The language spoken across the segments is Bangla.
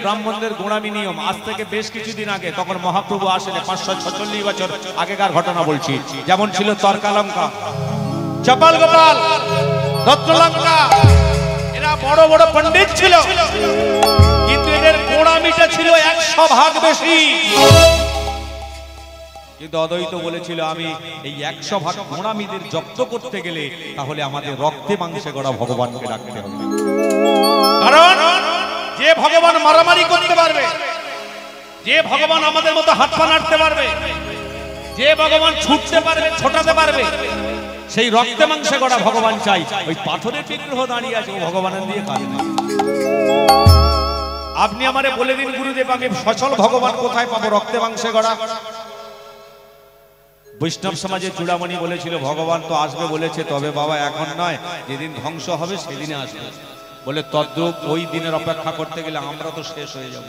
ব্রাহ্মণদের গোড়ামি নিয়ম। আজ থেকে বেশ কিছুদিন আগে, তখন মহাপ্রভু আসেন, 546 বছর আগেকার ঘটনা বলছি। যেমন ছিল তর্কালঙ্কা, চপাল গোপাল, রত্নলঙ্কা, এরা বড় বড় পণ্ডিত ছিল, কিন্তু এদের গোড়ামিটা ছিল 100 ভাগ বেশি। কিন্তু অদ্বৈত বলেছিল, আমি এই 100 ভাগ গোড়ামিদের জব্দ করতে গেলে তাহলে আমাদের রক্তে মাংসে গড়া ভগবানকে ডাকতে হবে। কারণ যে ভগবান মারামারি করতে পারবে, যে ভগবান আমাদের মতো হাত পা নাড়তে পারবে, যে ভগবান ছুটতে পারবে, ছোটাতে পারবে, সেই রক্তে মাংসে গড়া ভগবান চাই। ওই পাথরের বিগ্রহ দাঁড়িয়ে আছে, ও ভগবানের দিয়ে কাজ নেই। আপনি আমারে বলে দিন গুরুদেব, আমি সচল ভগবান কোথায় পাবো? রক্তে মাংসে গড়া। বৈষ্ণব সমাজে চূড়ামণি বলেছিল, ভগবান তো আসবে বলেছে, তবে বাবা এখন নয়, যেদিন ধ্বংস হবে সেদিনে আসবে। বলে তদ্রূপ ওই দিনের অপেক্ষা করতে গেলে আমরা তো শেষ হয়ে যাব,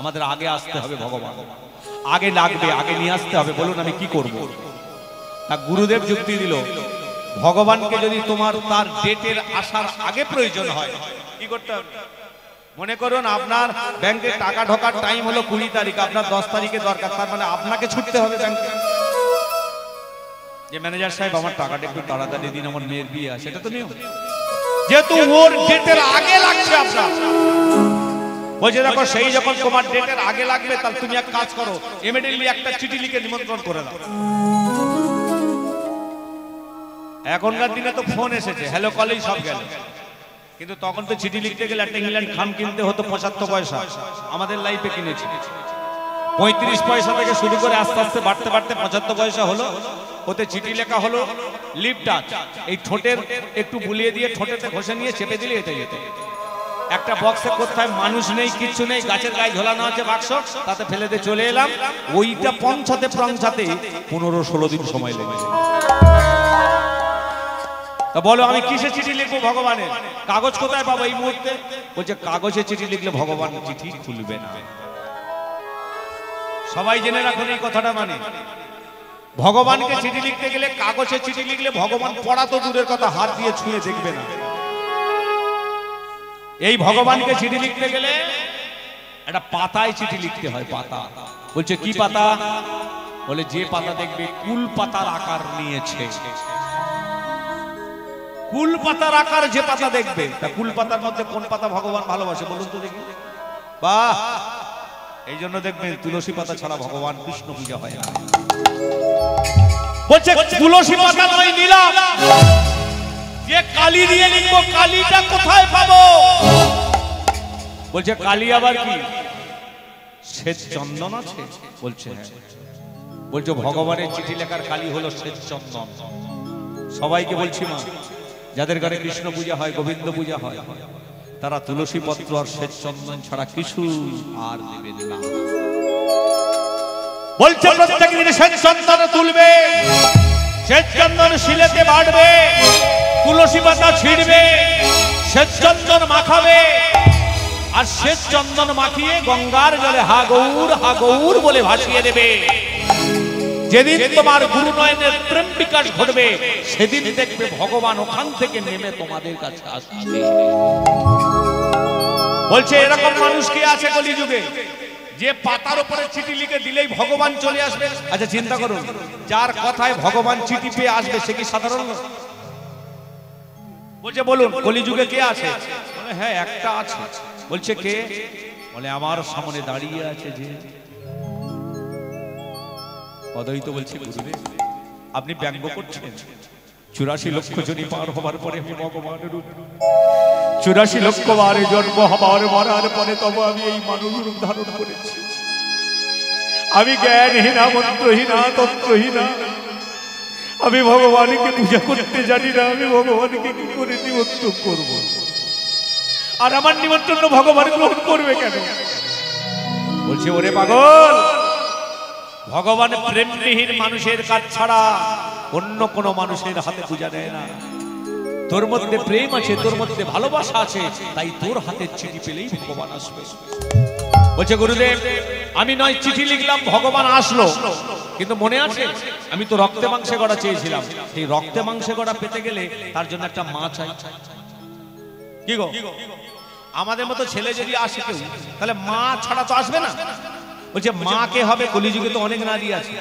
আমাদের আগে আসতে হবে, ভগবান আগে লাগবে, আগে নিয়ে আসতে হবে। বলুন আমি কি করব? তা গুরুদেব যুক্তি দিল, ভগবানকে যদি তোমার তার ডেটের আসার আগে প্রয়োজন হয়, কি করতে হবে? মনে করুন আপনার ব্যাংকে টাকা ঢোকার টাইম হলো 20 তারিখ, আপনার 10 তারিখে দরকার, তার মানে আপনাকে ছুটতে হবে ব্যাংকে, যে ম্যানেজার সাহেব আমার টাকাটা একটু তাড়াতাড়ি দিন, আমার মেয়ের বিয়ে আছে। এটা তো নিয়ম, যেহেতু ওর ডেটের আগে লাগছে আপনার। বলছে দেখো, সেই যখন তোমার ডেটের আগে লাগবে, তাহলে তুমি এক কাজ করো, ইমিডিয়েটলি একটা চিঠি লিখে নিমন্ত্রণ করে দাও। এখনকার দিনে তো ফোন এসেছে, হ্যালো কলেই সব গেল, কিন্তু তখন তো চিঠি লিখতে গেলে একটা ইংল্যান্ড খাম কিনতে হতো 75 পয়সা। আমাদের লাইফে কিনেছি 35 পয়সা থেকে শুরু করে আস্তে আস্তে বাড়তে বাড়তে 75 পয়সা হলো। ওতে চিঠি লেখা হলো লিপ টাচ, এই ঠোঁটের একটু বুলিয়ে দিয়ে ঠোঁটেতে ঘষে নিয়ে চেপে দিলে এটা যেত। একটা বক্সে কোথায় মানুষ নেই, কিচ্ছু নেই, গাছের গায়ে ঝোলানো আছে বাক্স, তাতে ফেলে দিয়ে চলে এলাম। ওইটা পৌঁছাতে 15-16 দিন সময় লেগেছে। তা বলো আমি কিসে চিঠি লিখবো ভগবানের? কাগজ কোথায় পাবো এই মুহূর্তে? বলছে কাগজে চিঠি লিখলে ভগবান চিঠি খুলবে না। সবাই জেনে রাখুন এই কথাটা, মানে ভগবানকে চিঠি লিখতে গেলে, কাগজে চিঠি লিখলে ভগবান পড়া তো দূরের কথা, হাত দিয়ে ছুঁয়ে দেখবে না। এই ভগবানকে চিঠি লিখতে গেলে একটা পাতায় চিঠি লিখতে হয়, পাতা। বলছে কি পাতা? বলে যে পাতা দেখবে কুল পাতার আকার নিয়েছে, কুল পাতার আকার যে পাতা দেখবে, তা কুল পাতার মধ্যে কোন পাতা ভগবান ভালোবাসে বলুন তো দেখি? বাহ! এই জন্য দেখবেন তুলসী পাতা ছাড়া ভগবান কৃষ্ণ পূজা হয় না। বলছে তুলসী পাতা নয় নিলাম, যে কালি দিয়ে লিখবো, কালিটা কোথায় পাবো? বলছে কালি আবার কি? শ্বেত চন্দন আছে? বলছে হ্যাঁ। বলছে ভগবানের চিঠি লেখার কালি হলো শ্বেত চন্দন। সবাইকে বলছি মা, যাদের ঘরে কৃষ্ণ পূজা হয়, গোবিন্দ পূজা হয়, তারা তুলসী পত্র আর শ্বেত চন্দন ছাড়া কিছু আর দেবেন না। বলছে প্রত্যেক দিন শ্বেত চন্দন তুলবে, শ্বেত চন্দন শিলেতে বাড়বে, তুলসী পাতা ছিঁড়বে, শ্বেত চন্দন মাখাবে, আর শ্বেত চন্দন মাখিয়ে গঙ্গার জলে হা গৌর বলে ভাসিয়ে দেবে। যেদিন তোমার গুরু নয়নের প্রেম বিকাশ ঘটবে, সেদিন দেখবে ভগবান ওখান থেকে নেমে তোমাদের কাছে আসছে। বলছে এরকম মানুষ কি আছে কলিযুগে, যে পাতার উপরে চিঠি লিখে দিলেই ভগবান চলে আসবে? আচ্ছা চিন্তা করুন, যার কথায় ভগবান চিঠি পেয়ে আসবে, সে কি সাধারণ লোক? বলছে বলুন কলিযুগে কে আছে? বলে হ্যাঁ একটা আছে। বলছে কে? বলে আমার সামনে দাঁড়িয়ে আছে যে। অদ্বৈত বলছে গুরুদেব আপনি ব্যঙ্গ করছেন, 84 লক্ষ জনি পার হবার পরে আমি ভগবানের রূপ, 84 লক্ষ বারে জন্ম হবার মরার পরে তবে আমি এই মানব রূপ ধারণ করেছি। আমি জ্ঞানহীনা, মন্ত্রহীনা, তন্ত্রহীনা, আমি ভগবানকে পূজা করতে জানি না, আমি ভগবানকে কি করে নিমন্ত্রণ করব? আর আমার নিমন্ত্রণ ভগবান গ্রহণ করবে কেন? বলছে ওরে পাগল, ভগবান প্রেমবিহীন মানুষের কাজ ছাড়া অন্য কোন মানুষের হাতে পূজা দেয় না। তোর মধ্যে প্রেম আছে, তোর মধ্যে ভালোবাসা আছে, তাই তোর হাতের চিঠি পেলেই ভগবান আসবে। বলছে গুরুদেব আমি নয় চিঠি লিখলাম, ভগবান আসলো, কিন্তু মনে আছে আমি তো রক্তে মাংসে গড়া চেয়েছিলাম। এই রক্তে মাংসে গড়া পেতে গেলে তার জন্য একটা মা চাই। কি গো, আমাদের মতো ছেলে যদি আসে কেউ, তাহলে মা ছাড়া তো আসবে না। বলছে মা কে হবে? কলিযুগে তো অনেক নারী আছে।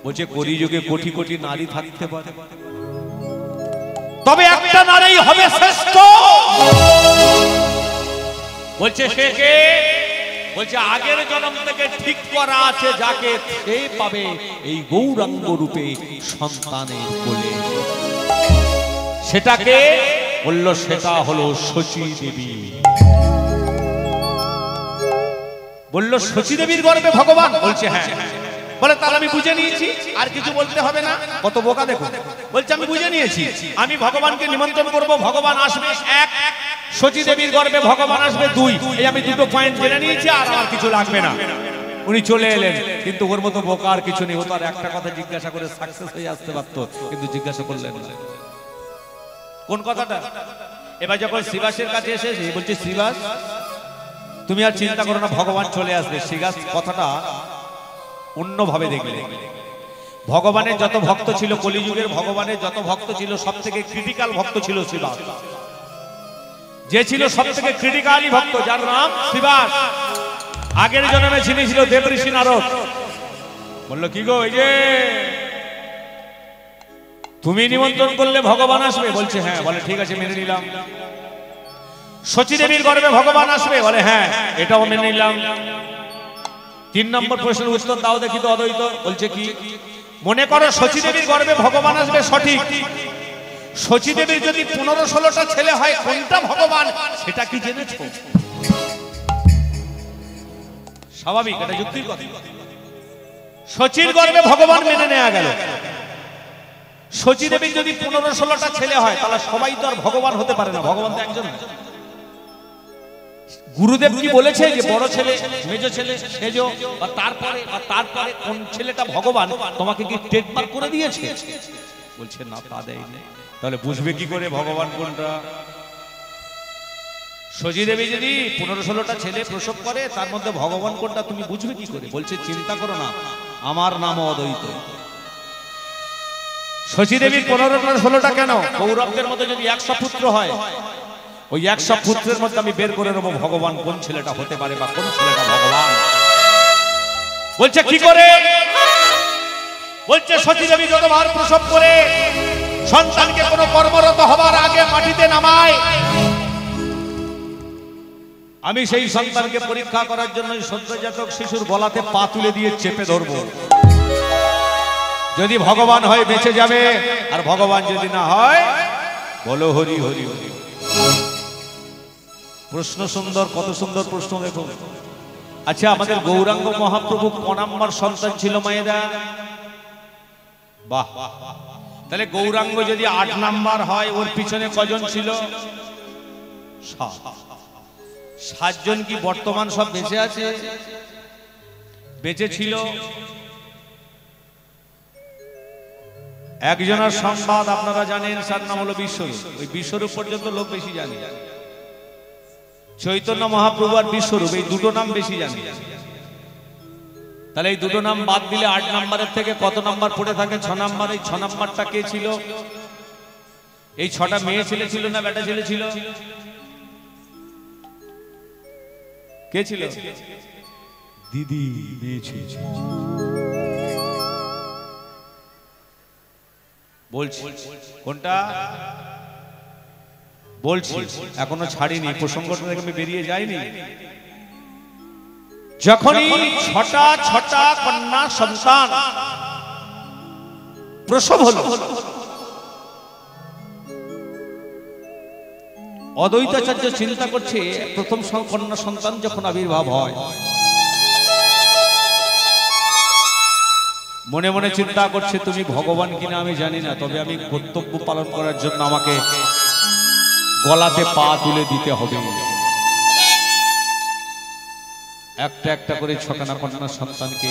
বলছে কলিযুগে কোটি কোটি নারী থাকতে পারে, তবে একটা নারী হবে শ্রেষ্ঠ। বলছে সে কে? বলছে আগের জন্ম থেকে ঠিক করা আছে যাকে, সে পাবে এই গৌরাঙ্গ রূপে সন্তানের কোলে। সেটাকে বলল, সেটা হলো শচী দেবী। বলল শচী দেবীর গর্ভে ভগবান? বলছে হ্যাঁ। বলে তাহলে আমি বুঝে নিয়েছি, আর কিছু বলতে হবে না। কত বোকা দেখো। বলছে আমি বুঝে নিয়েছি, আমি ভগবানকে নিমন্ত্রণ করব, ভগবান আসবে এক, শচী দেবীর গর্ভে ভগবান আসবে দুই। এই আমি দুটো পয়েন্ট জেনে নিয়েছি, আর আমার কিছু লাগবে না। উনি চলে এলেন, কিন্তু ওর মতো বোকা আর কিছু নেই। ও তো আর একটা কথা জিজ্ঞাসা করে সাকসেস হয়ে আসতে পারতো, কিন্তু জিজ্ঞাসা করলেন না। কোন কথাটা? এবার যখন শ্রীবাসের কাছে এসেছে, বলছে শ্রীবাস তুমি আর চিন্তা করো না, ভগবান চলে আসবে। শ্রীবাস কথাটা অন্যভাবে দেখলে। ভগবানের যত ভক্ত ছিল, কলিযুগের ভগবানের যত ভক্ত ছিল, সব থেকে ক্রিটিক্যাল ভক্ত ছিল শ্রীবাস। যে ছিল সব থেকে ক্রিটিক্যালি ভক্ত, যার নাম শ্রীবাস। আগের জন্মে যিনি ছিল দেবঋষি নারদ। বললো কি গো, এই যে তুমি নিমন্ত্রণ করলে ভগবান আসবে? বলছে হ্যাঁ। বলে ঠিক আছে, মেনে নিলাম। শচী দেবীর গর্ভে ভগবান আসবে? বলে হ্যাঁ, এটাও মেনে নিলাম। 3 নম্বর প্রশ্নের উত্তর দাও দেখি তো অদ্বৈত। বলছে কি? মনে করো শচী দেবীর গর্ভে ভগবান আসবে, সঠিক। শচী দেবীর যদি 15-16টা ছেলে হয়, কোনটা ভগবান সেটা কি জেনেছো? স্বাভাবিক, এটা যুক্তির কথা। শচীর গর্ভে ভগবান মেনে নেওয়া গেল। শচী দেবীর যদি 15-16টা ছেলে হয়, তাহলে সবাই তো আর ভগবান হতে পারে না, ভগবান তো একজন। গুরুদেব কি বলেছে যে বড় ছেলে, মেজ ছেলে, সেজ, আর তারপরে কোন ছেলেটা ভগবান তোমাকে কি ট্রেডমার্ক করে দিয়েছে? বলছে না, তা দেয়নি। তাহলে বুঝবে কি করে ভগবান কোনটা? শচী দেবী যদি 15-16টা ছেলে প্রসব করে, তার মধ্যে ভগবান কোনটা তুমি বুঝবে কি করে? বলছে চিন্তা করো না, আমার নাম অদ্বৈত। শচী দেবীর 15-16টা কেন? কৌরবদের মধ্যে যদি 100 পুত্র হয়, ওই 100 পুত্রের মধ্যে আমি বের করে নেবো ভগবান কোন ছেলেটা হতে পারে বা কোন ছেলেটা ভগবান। বলছে কি করে? বলছে শচী দেবী যতবার প্রসব করে সন্তানকে কোনো কর্মরত হবার আগে মাটিতে নামায়, আমি সেই সন্তানকে পরীক্ষা করার জন্য সদ্যজাতক শিশুর গলাতে পা তুলে দিয়ে চেপে ধরবো। যদি ভগবান হয় বেঁচে যাবে, আর ভগবান যদি না হয়, বলো হরি হরি হরি। প্রশ্ন সুন্দর, কত সুন্দর প্রশ্ন দেখুন। আচ্ছা, আমাদের গৌরাঙ্গ মহাপ্রভু ক নাম্বার সন্তান ছিল মায়েরা? বাহ, তাহলে গৌরাঙ্গ যদি 8 নাম্বার হয়, ওর পিছনে কজন ছিল? 7 জন। কি বর্তমান সব বেঁচে আছে? বেঁচে ছিল একজনের সংবাদ আপনারা জানেন, তার নাম হলো বিশ্বরূপ। ওই বিশ্বরূপ পর্যন্ত লোক বেশি জানে। চৈতন্য মহাপ্রভু আর বিশ্বরূপ, এই দুটো নাম বেশি জানে। তাহলে এই দুটো নাম বাদ দিলে 8 নাম্বারের থেকে কত নাম্বার পড়ে থাকে? 6 নাম্বার। এই 6 নাম্বারটা কে ছিল? এই 6টা মেয়ে ছেলে ছিল না বেটা ছেলে ছিল? কে ছিল? দিদি মেয়ে ছিল। বলছি কোনটা? বলছি, এখনো ছাড়িনি, প্রসঙ্গটা থেকে আমি বেরিয়ে যাইনি। যখনই 6টা কন্যা সন্তান প্রসব হলো, অদ্বৈতাচার্য চিন্তা করছে প্রথম কন্যা সন্তান যখন আবির্ভাব হয়, মনে মনে চিন্তা করছে তুমি ভগবান কিনা আমি জানি না, তবে আমি কর্তব্য পালন করার জন্য আমাকে গলাতে পা তুলে দিতে হবে। একটা একটা করে 6খানা কন্যা সন্তানকে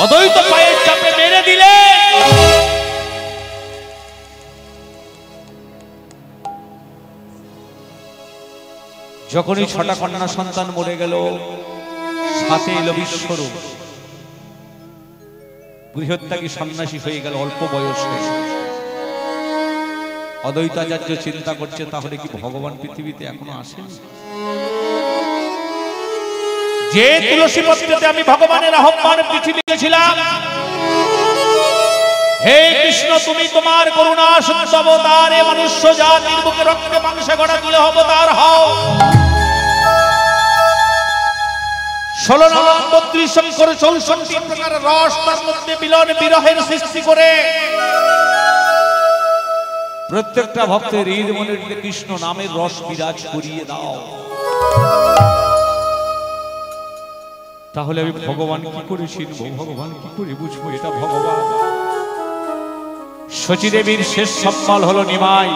অদ্বৈত পায়ের চাপে মেরে দিলে। যখনই 6টা কন্যা সন্তান মরে গেল, সাথে এলো বিশ্বরূপ। গৃহত্যাগী সন্ন্যাসী হয়ে গেল অল্প বয়সে। অদ্বৈতাচার্য চিন্তা করছে তাহলে কি ভগবান পৃথিবীতে এখনো আসেন? যে তুলসী পত্রতে আমি ভগবানের আহ্বান চিঠি লিখেছিলাম, হে কৃষ্ণ তুমি তোমার করুণা শুদ্ধ অবতারে মনুষ্য জাতির বুকে রক্তে মাংসে গড়া তুলে অবতার হও। 16 নাম 32 অক্ষর 64 প্রকার রস তার মধ্যে মিলন বিরহের সৃষ্টি করে প্রত্যেকটা ভক্তের হৃদ মনের কৃষ্ণ নামের রস বিরাজ করিয়ে দাও। তাহলে আমি ভগবান কি করে চিনবো, ভগবান কি করে বুঝবো এটা ভগবান? শচীদেবীর শেষ সন্তান হলো নিমাই।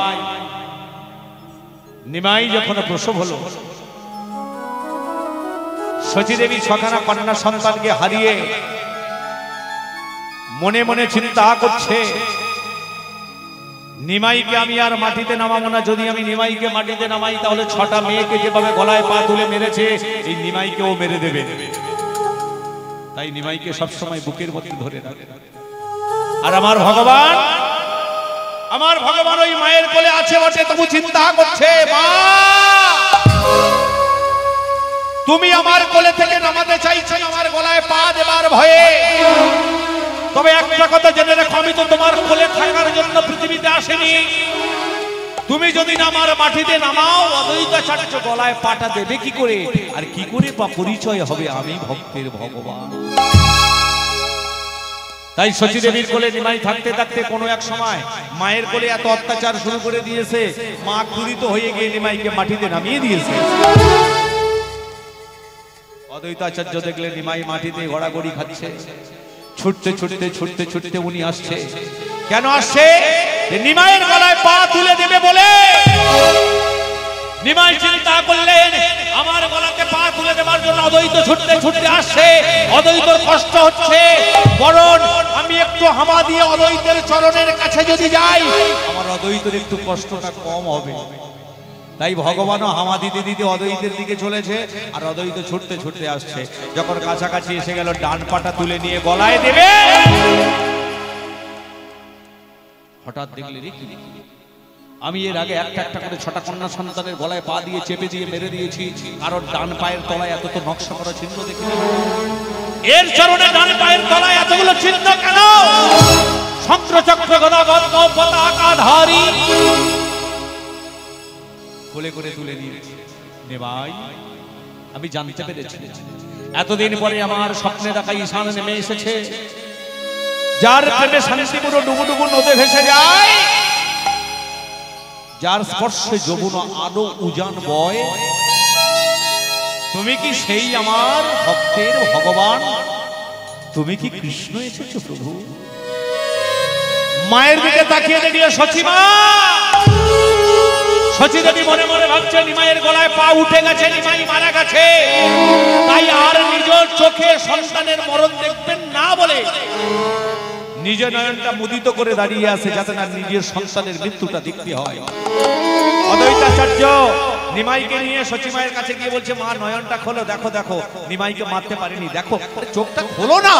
নিমাই যখন প্রসব হলো, শচীদেবী 6খানা কন্যা সন্তানকে হারিয়ে মনে মনে চিন্তা করছে, নিমাইকে আমি আর মাটিতে নামাবো না। যদি আমি নিমাইকে মাটিতে নামাই তাহলে 6টা মেয়েকে যেভাবে গলায় পা তুলে মেরেছে এই নিমাইকেও মেরে দেবে। তাই নিমাইকে সবসময় বুকের মধ্যে ধরে রাখে। আর আমার ভগবান ওই মায়ের কোলে আছে বটে, তবু চিন্তা করছে, মা তুমি আমার কোলে থেকে নামাতে চাইছেন আমার গলায় পা দেবার ভয়ে। তবে একটা কথা জেনে রেখো, আমি তো তোমার কোলে থাকার জন্য পৃথিবীতে আসেনি। তুমি যদি আমার মাটিতে নামাও, অদ্বৈতাচার্য গলায় পাটা দেবে কি করে, আর কি করে বা পরিচয় হবে আমি ভক্তের ভগবান? তাই শচীদেবীর কোলে নিমাই থাকতে থাকতে কোনো এক সময় মায়ের কোলে এত অত্যাচার শুরু করে দিয়েছে, মা ক্রোধিত হয়ে গিয়ে নিমাইকে মাটিতে নামিয়ে দিয়েছে। অদ্বৈতাচার্য দেখলেন নিমাই মাটিতে গড়াগড়ি খাচ্ছে। ছুটতে ছুটতে ছুটতে ছুটতে উনি আসছে। কেন আসছে? নিমাইয়ের গলায় পা তুলে দেবে বলে। নিমাই চিন্তা করলেন আমার গলাতে পা তুলে দেওয়ার জন্য অদ্বৈত ছুটতে ছুটতে আসছে। অদ্বৈতর কষ্ট হচ্ছে, বরং আমি একটু হামা দিয়ে অদ্বৈতের চরণের কাছে যদি যাই আমার অদ্বৈতের একটু কষ্টটা কম হবে। তাই ভগবানও হামা দিতে দিতে অদ্বৈতের দিকে চলেছে, আর অদ্বৈত ছুটতে ছুটতে আসছে। যখন কাছাকাছি এসে গেল, ডান পাটা তুলে নিয়ে গলায় দেবে, হঠাৎ দেখলে রে কি, আমি এর আগে একটা একটা করে 6টা কন্যা সন্তানের গলায় পা দিয়ে চেপে দিয়ে মেরে দিয়েছি, কারণ ডান পায়ের তলায় এত তো নকশা করা চিহ্ন দেখি। এর চরণে ডান পায়ের তলায় এতগুলো চিহ্ন কেন? শঙ্খচক্র গদা পদ্ম পতাকাধারী। কোলে করে তুলে নিয়েছে। নিমাই, আমি জানতে পেরেছি এতদিন পরে আমার স্বপ্নে দেখা ঈশান নেমে এসেছে, যার প্রেমে শান্তিপুর ডুবুডুবু নদে ভেসে যায়, যার স্পর্শে যমুনা আলো উজান বয়। তুমি কি সেই আমার ভক্তের ভগবান? তুমি কি কৃষ্ণ এসেছো প্রভু? মায়ের দিকে তাকিয়ে দেখলে সচিমা। শচীদেবী মনে মনে ভাবছে নিমাইয়ের গলায় পা উঠে গেছে, নিমাই মারা গেছে, তাই আর নিজের চোখে সন্তানের মরণ দেখবেন না বলে নিজের নয়নটা মুদিত করে দাঁড়িয়ে আছে, যাতে না নিজের সন্তানের মৃত্যুটা দেখতে হয়। অদ্বৈতাচার্য নিমাইকে নিয়ে শচীমায়ের কাছে গিয়ে বলছে, মা নয়নটা খোলো, দেখো দেখো নিমাইকে মারতে পারেনি, দেখো চোখটা খোলো না।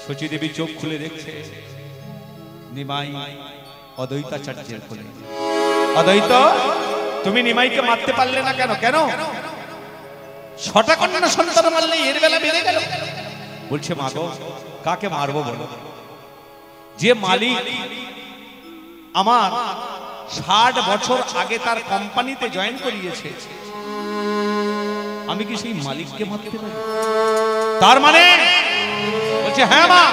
শচীদেবী চোখ খুলে দেখছে নিমাই অদ্বৈতাচার্যের কোলে। অদ্বৈত, তুমি নিমাইকে মারতে পারলে না কেন? কেন 6টা কন্যা সন্তান মারলে এর বেলা বেড়ে গেল? বলছে, মা গো, কাকে মারবো বলো? যে মালিক আমার 60 বছর আগে তার কোম্পানিতে জয়েন করিয়েছে, আমি কি সেই মালিককে মারতে পারি? তার মানে বলছে, হ্যাঁ মা,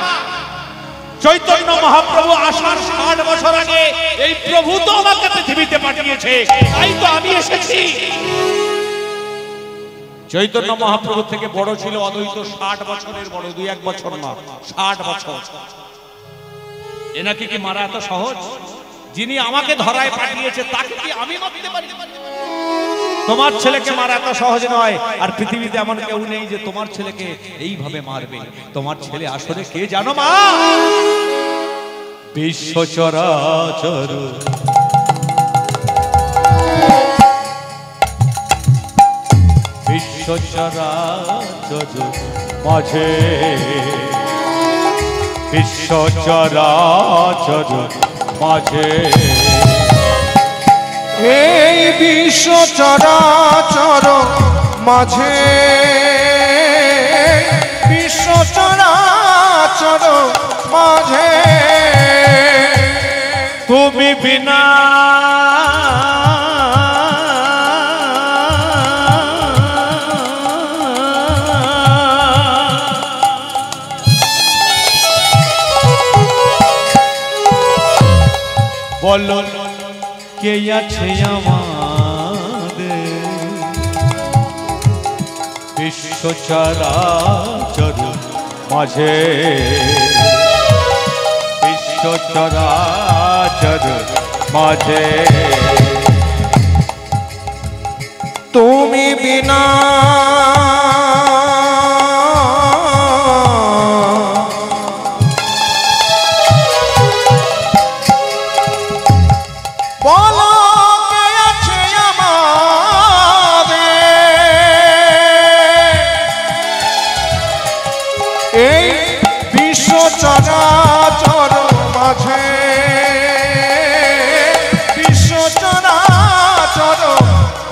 চৈতন্য মহাপ্রভু আসার 60 বছর আগে এই প্রভু তো আমাকে পৃথিবীতে পাঠিয়েছে, তাই তো আমি এসেছি। চৈতন্য মহাপ্রভু থেকে বড় ছিল অদ্বৈত, 60 বছরের বড়, 2-1 বছর না, 60 বছর। এনাকে কি মারা এত সহজ? যিনি আমাকে ধরায় পাঠিয়েছে তাকে কি আমি মারতে পারি? তোমার ছেলেকে মারা এত সহজ নয়, আর পৃথিবীতে এমন কেউ নেই যে তোমার ছেলেকে এইভাবে মারবে। তোমার ছেলে আসলে কে জানো মা? বিশ্ব চরাচর বিশ্ব চরাচর মাঝে, বিশ্ব চরাচর মাঝে। এই বিশ্ব চরাচর মাঝে, বিশ্ব চরাচর মাঝে তুমি বিনা বলো কে আছে আমাদের বিশ্ব চরাচর মাঝে, বিশ্ব চরাচর মাঝে তুমি বিনা বলো কে আছে আমাদের এই বিশ্ব চরাচর মাঝে, বিশ্ব চরাচর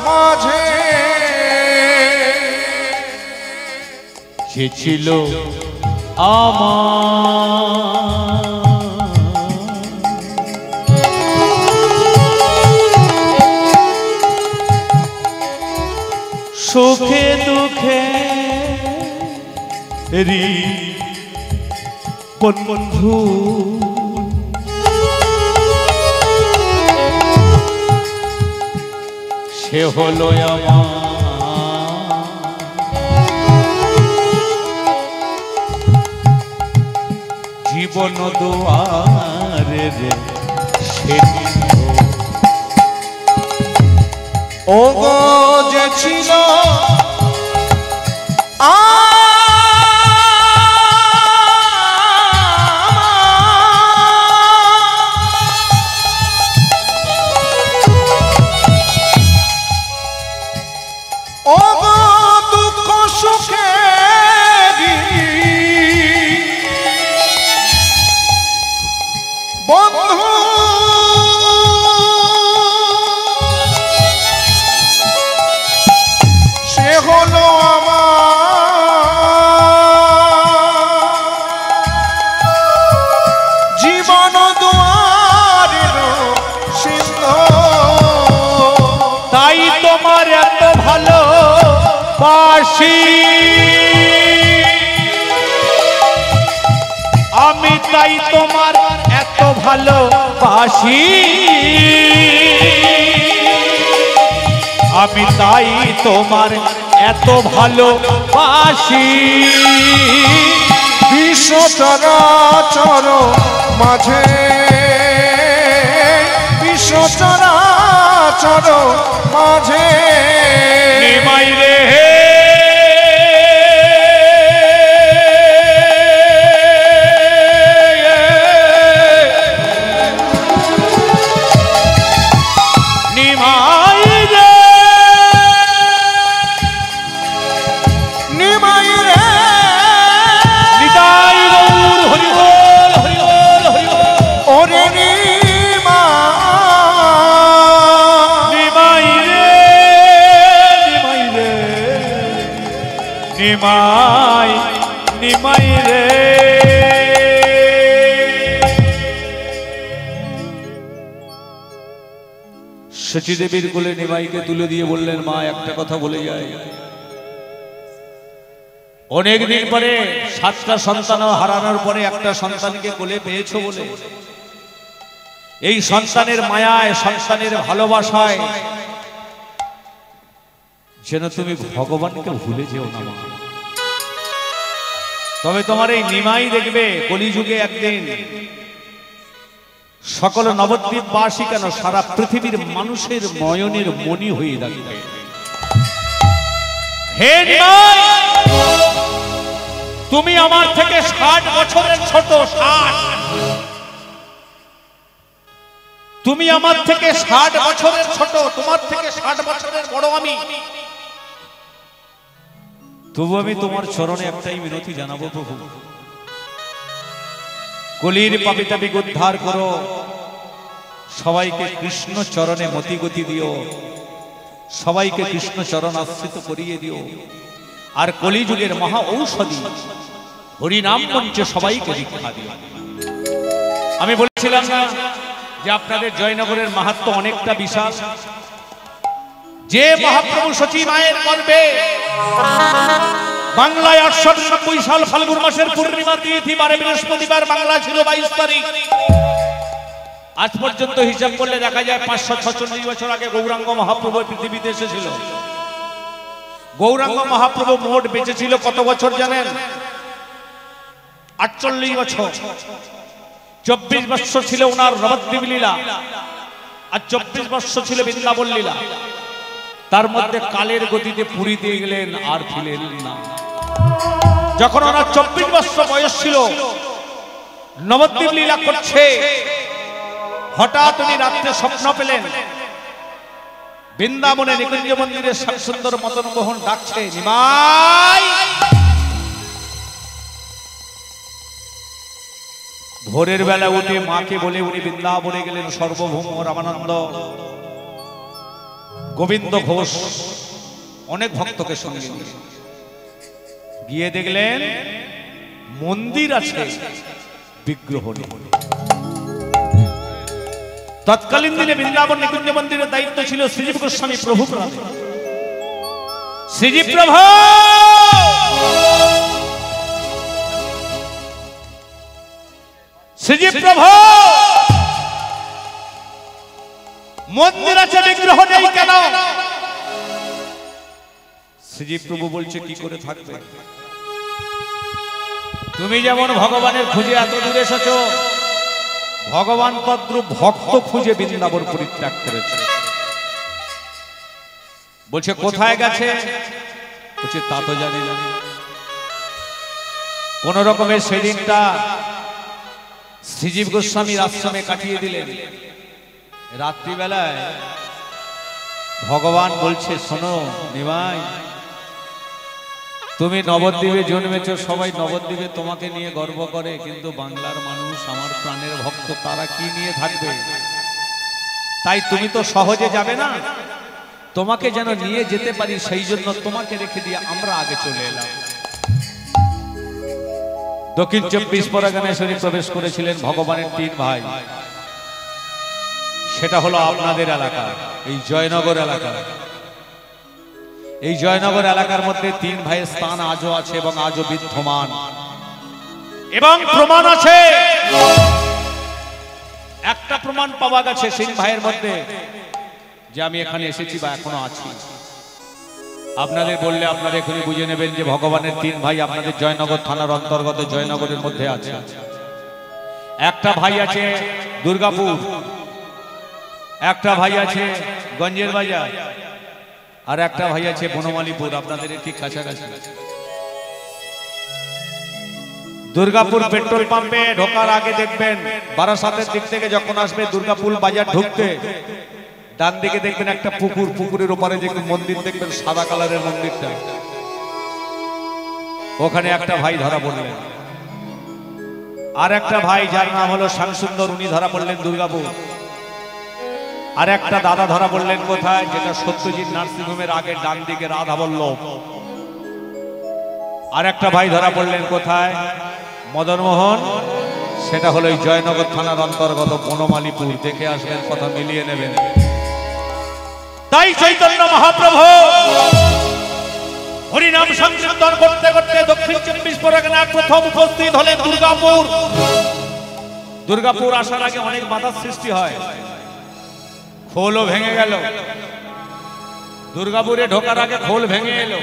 মাঝে যে ছিল আমার সুখে দুঃখে বন্ধু, সে হলো আমার জীবন দুয়ারে সে ও গো যে ছিল ও গো দুঃখ সুখে বন্ধু সে হলো আমার জীবন দুয়ারের সিংহ। তাই তোমার এত ভালোবাসি আমি, তাই তোমার এত ভালোবাসি আমি, তাই তোমার এত ভালোবাসি বিশ্ব চরাচর মাঝে, বিশ্ব চরাচর মাঝে নিমাই রে নিমাই রে নিমাই রে নিতাই গৌর হরি বল হরি বল হরি বল। ওরে নিমা নিমাই রে নিমাই রে নিমাই নিমাই রে শচীদেবীর কোলে নিমাইকে তুলে দিয়ে বললেন, মা একটা কথা বলে যায়, অনেকদিন পরে 7টা সন্তান হারানোর পরে একটা সন্তানকে কোলে পেয়েছো বলে এই সন্তানের মায়ায়, সন্তানের ভালোবাসায় যেন তুমি ভগবানকে ভুলে যেও না মা। তবে তোমার এই নিমাই দেখবে কলিযুগে একদিন সকল নবদ্বীপবাসী কেন সারা পৃথিবীর মানুষের নয়নের মণি হয়ে থাকবে। হে নিমাই, তুমি আমার থেকে 60 বছরের ছোট। 60 তুমি আমার থেকে 60 বছরের ছোট, তোমার থেকে 60 বছরের বড় আমি। তবু আমি তোমার চরণে একটাই মিনতি জানাবো, প্রভু কলির পাপী তাপীকে উদ্ধার করো, সবাইকে কৃষ্ণ চরণে মতিগতি দিও, সবাইকে কৃষ্ণ চরণ আশ্রিত করিয়ে দিও। আর কলিযুগের মহা ঔষধি হরিনাম মঞ্চে সবাইকে দীক্ষা দিও। আমি বলেছিলাম না যে আপনাদের জয়নগরের মাহাত্ম্য অনেকটা বিশাল। যে মহাপ্রভু সচী মায়ের গর্ভে বাংলায় 890 সাল ফাল্গুন মাসের পূর্ণিমা তিথি বারে বৃহস্পতিবার, বাংলা ছিল 22 তারিখ। আজ পর্যন্ত হিসাব করলে দেখা যায় 546 বছর আগে গৌরাঙ্গ মহাপ্রভু পৃথিবীতে এসেছিল। গৌরাঙ্গ মহাপ্রভু মোট বেঁচে ছিল কত বছর জানেন? 48 বছর। 24 বছর ছিল ওনার নবদ্বীপ লীলা, আর 24 বছর ছিল বৃন্দাবন লীলা। তার মধ্যে কালের গতিতে পুরীতে গেলেন আর ফিরলেন না। যখন ওনার 24 বছর বয়স ছিল, নবদ্বীপ লীলা করছে, হঠাৎ উনি রাত্রে স্বপ্ন পেলেন বৃন্দাবনে নিকুঞ্জ মন্দিরে সুন্দর মদন মোহন ডাকছে, নিমাই। ভোরের বেলা উঠে মাকে বলে উনি বৃন্দাবনে গেলেন। সর্বভৌম রামানন্দ, গোবিন্দ ঘোষ অনেক ভক্তকে সঙ্গে গিয়ে দেখলেন মন্দির আছে, বিগ্রহ নেই। তৎকালীন দিনে বৃন্দাবন নিকুঞ্জ মন্দিরের দায়িত্ব ছিল শ্রীজীব গোস্বামী প্রভু। শ্রীজীব প্রভু শ্রীজীব প্রভু মন্দির আছে, বিগ্রহ নেই কেন? শ্রীজীব প্রভু বলছে কি করে থাকবে? তুমি যেমন ভগবানের খুঁজে এত দূরে এসেছো, ভগবান তদ্রূপ ভক্ত খুঁজে বৃন্দাবন পরিত্যাগ করেছে। বলছে কোথায় গেছে? বলছে তা তো জানি না। কোন রকমের সেদিনটা শ্রীজীব গোস্বামীর আশ্রমে কাটিয়ে দিলেন। রাত্রিবেলায় ভগবান বলছে, শোনো নিমাই, তুমি নবদ্বীপে জন্মেছ, সবাই নবদ্বীপে তোমাকে নিয়ে গর্ব করে, কিন্তু বাংলার মানুষ, আমার প্রাণের ভক্ত, তারা কি নিয়ে থাকবে? তাই তুমি তো সহজে যাবে না, তোমাকে যেন নিয়ে যেতে পারি সেই জন্য তোমাকে রেখে দিয়ে আমরা আগে চলে এলাম। দক্ষিণ 24 পরগনায় প্রবেশ করেছিলেন ভগবানের 3 ভাই। সেটা হলো আপনাদের এলাকা, এই জয়নগর এলাকা। এই জয়নগর এলাকার মধ্যে 3 ভাইয়ের স্থান আজও আছে এবং আজও বিদ্যমান, এবং প্রমাণ আছে। একটা প্রমাণ পাওয়া গেছে 3 ভাইয়ের মধ্যে যে আমি এখানে এসেছি বা এখনো আছি। আপনাদের বললে আপনারা এখনই বুঝে নেবেন যে ভগবানের 3 ভাই আপনাদের জয়নগর থানার অন্তর্গত জয়নগরের মধ্যে আছে। একটা ভাই আছে দুর্গাপুর, একটা ভাই আছে গঞ্জের বাজার, আর একটা ভাই আছে বনমালীপুর, আপনাদের ঠিক কাছাকাছি। দুর্গাপুর পেট্রোল পাম্পে ঢোকার আগে দেখবেন, বারাসাতের দিক থেকে যখন আসবে দুর্গাপুর বাজার ঢুকতে, ডান দিকে দেখবেন একটা পুকুর, পুকুরের ওপারে যে মন্দির দেখবেন সাদা কালারের মন্দিরটা, ওখানে একটা ভাই ধরা পড়লেন। আর একটা ভাই যার নাম হলো শ্যামসুন্দর, উনি ধরা পড়লেন দুর্গাপুর। আর একটা দাদা ধরা পড়লেন কোথায়? যেটা সত্যজিৎ নার্সিংহোমের আগে ডান দিকে রাধা বল্লভ। আর একটা ভাই ধরা পড়লেন কোথায়? মদনমোহন, সেটা হলো এই জয়নগর থানার অন্তর্গত বনমালীপুর। দেখে আসবেন, কথা মিলিয়ে নেবেন। তাই চৈতন্য মহাপ্রভু হরিনাম সংকীর্তন করতে করতে দক্ষিণ 24 পরগনায় প্রথম উপস্থিত হলেন দুর্গাপুর। দুর্গাপুর আসার আগে অনেক বাধার সৃষ্টি হয়, খোলও ভেঙে গেল। দুর্গাপুরে ঢোকার আগে খোল ভেঙে এলো।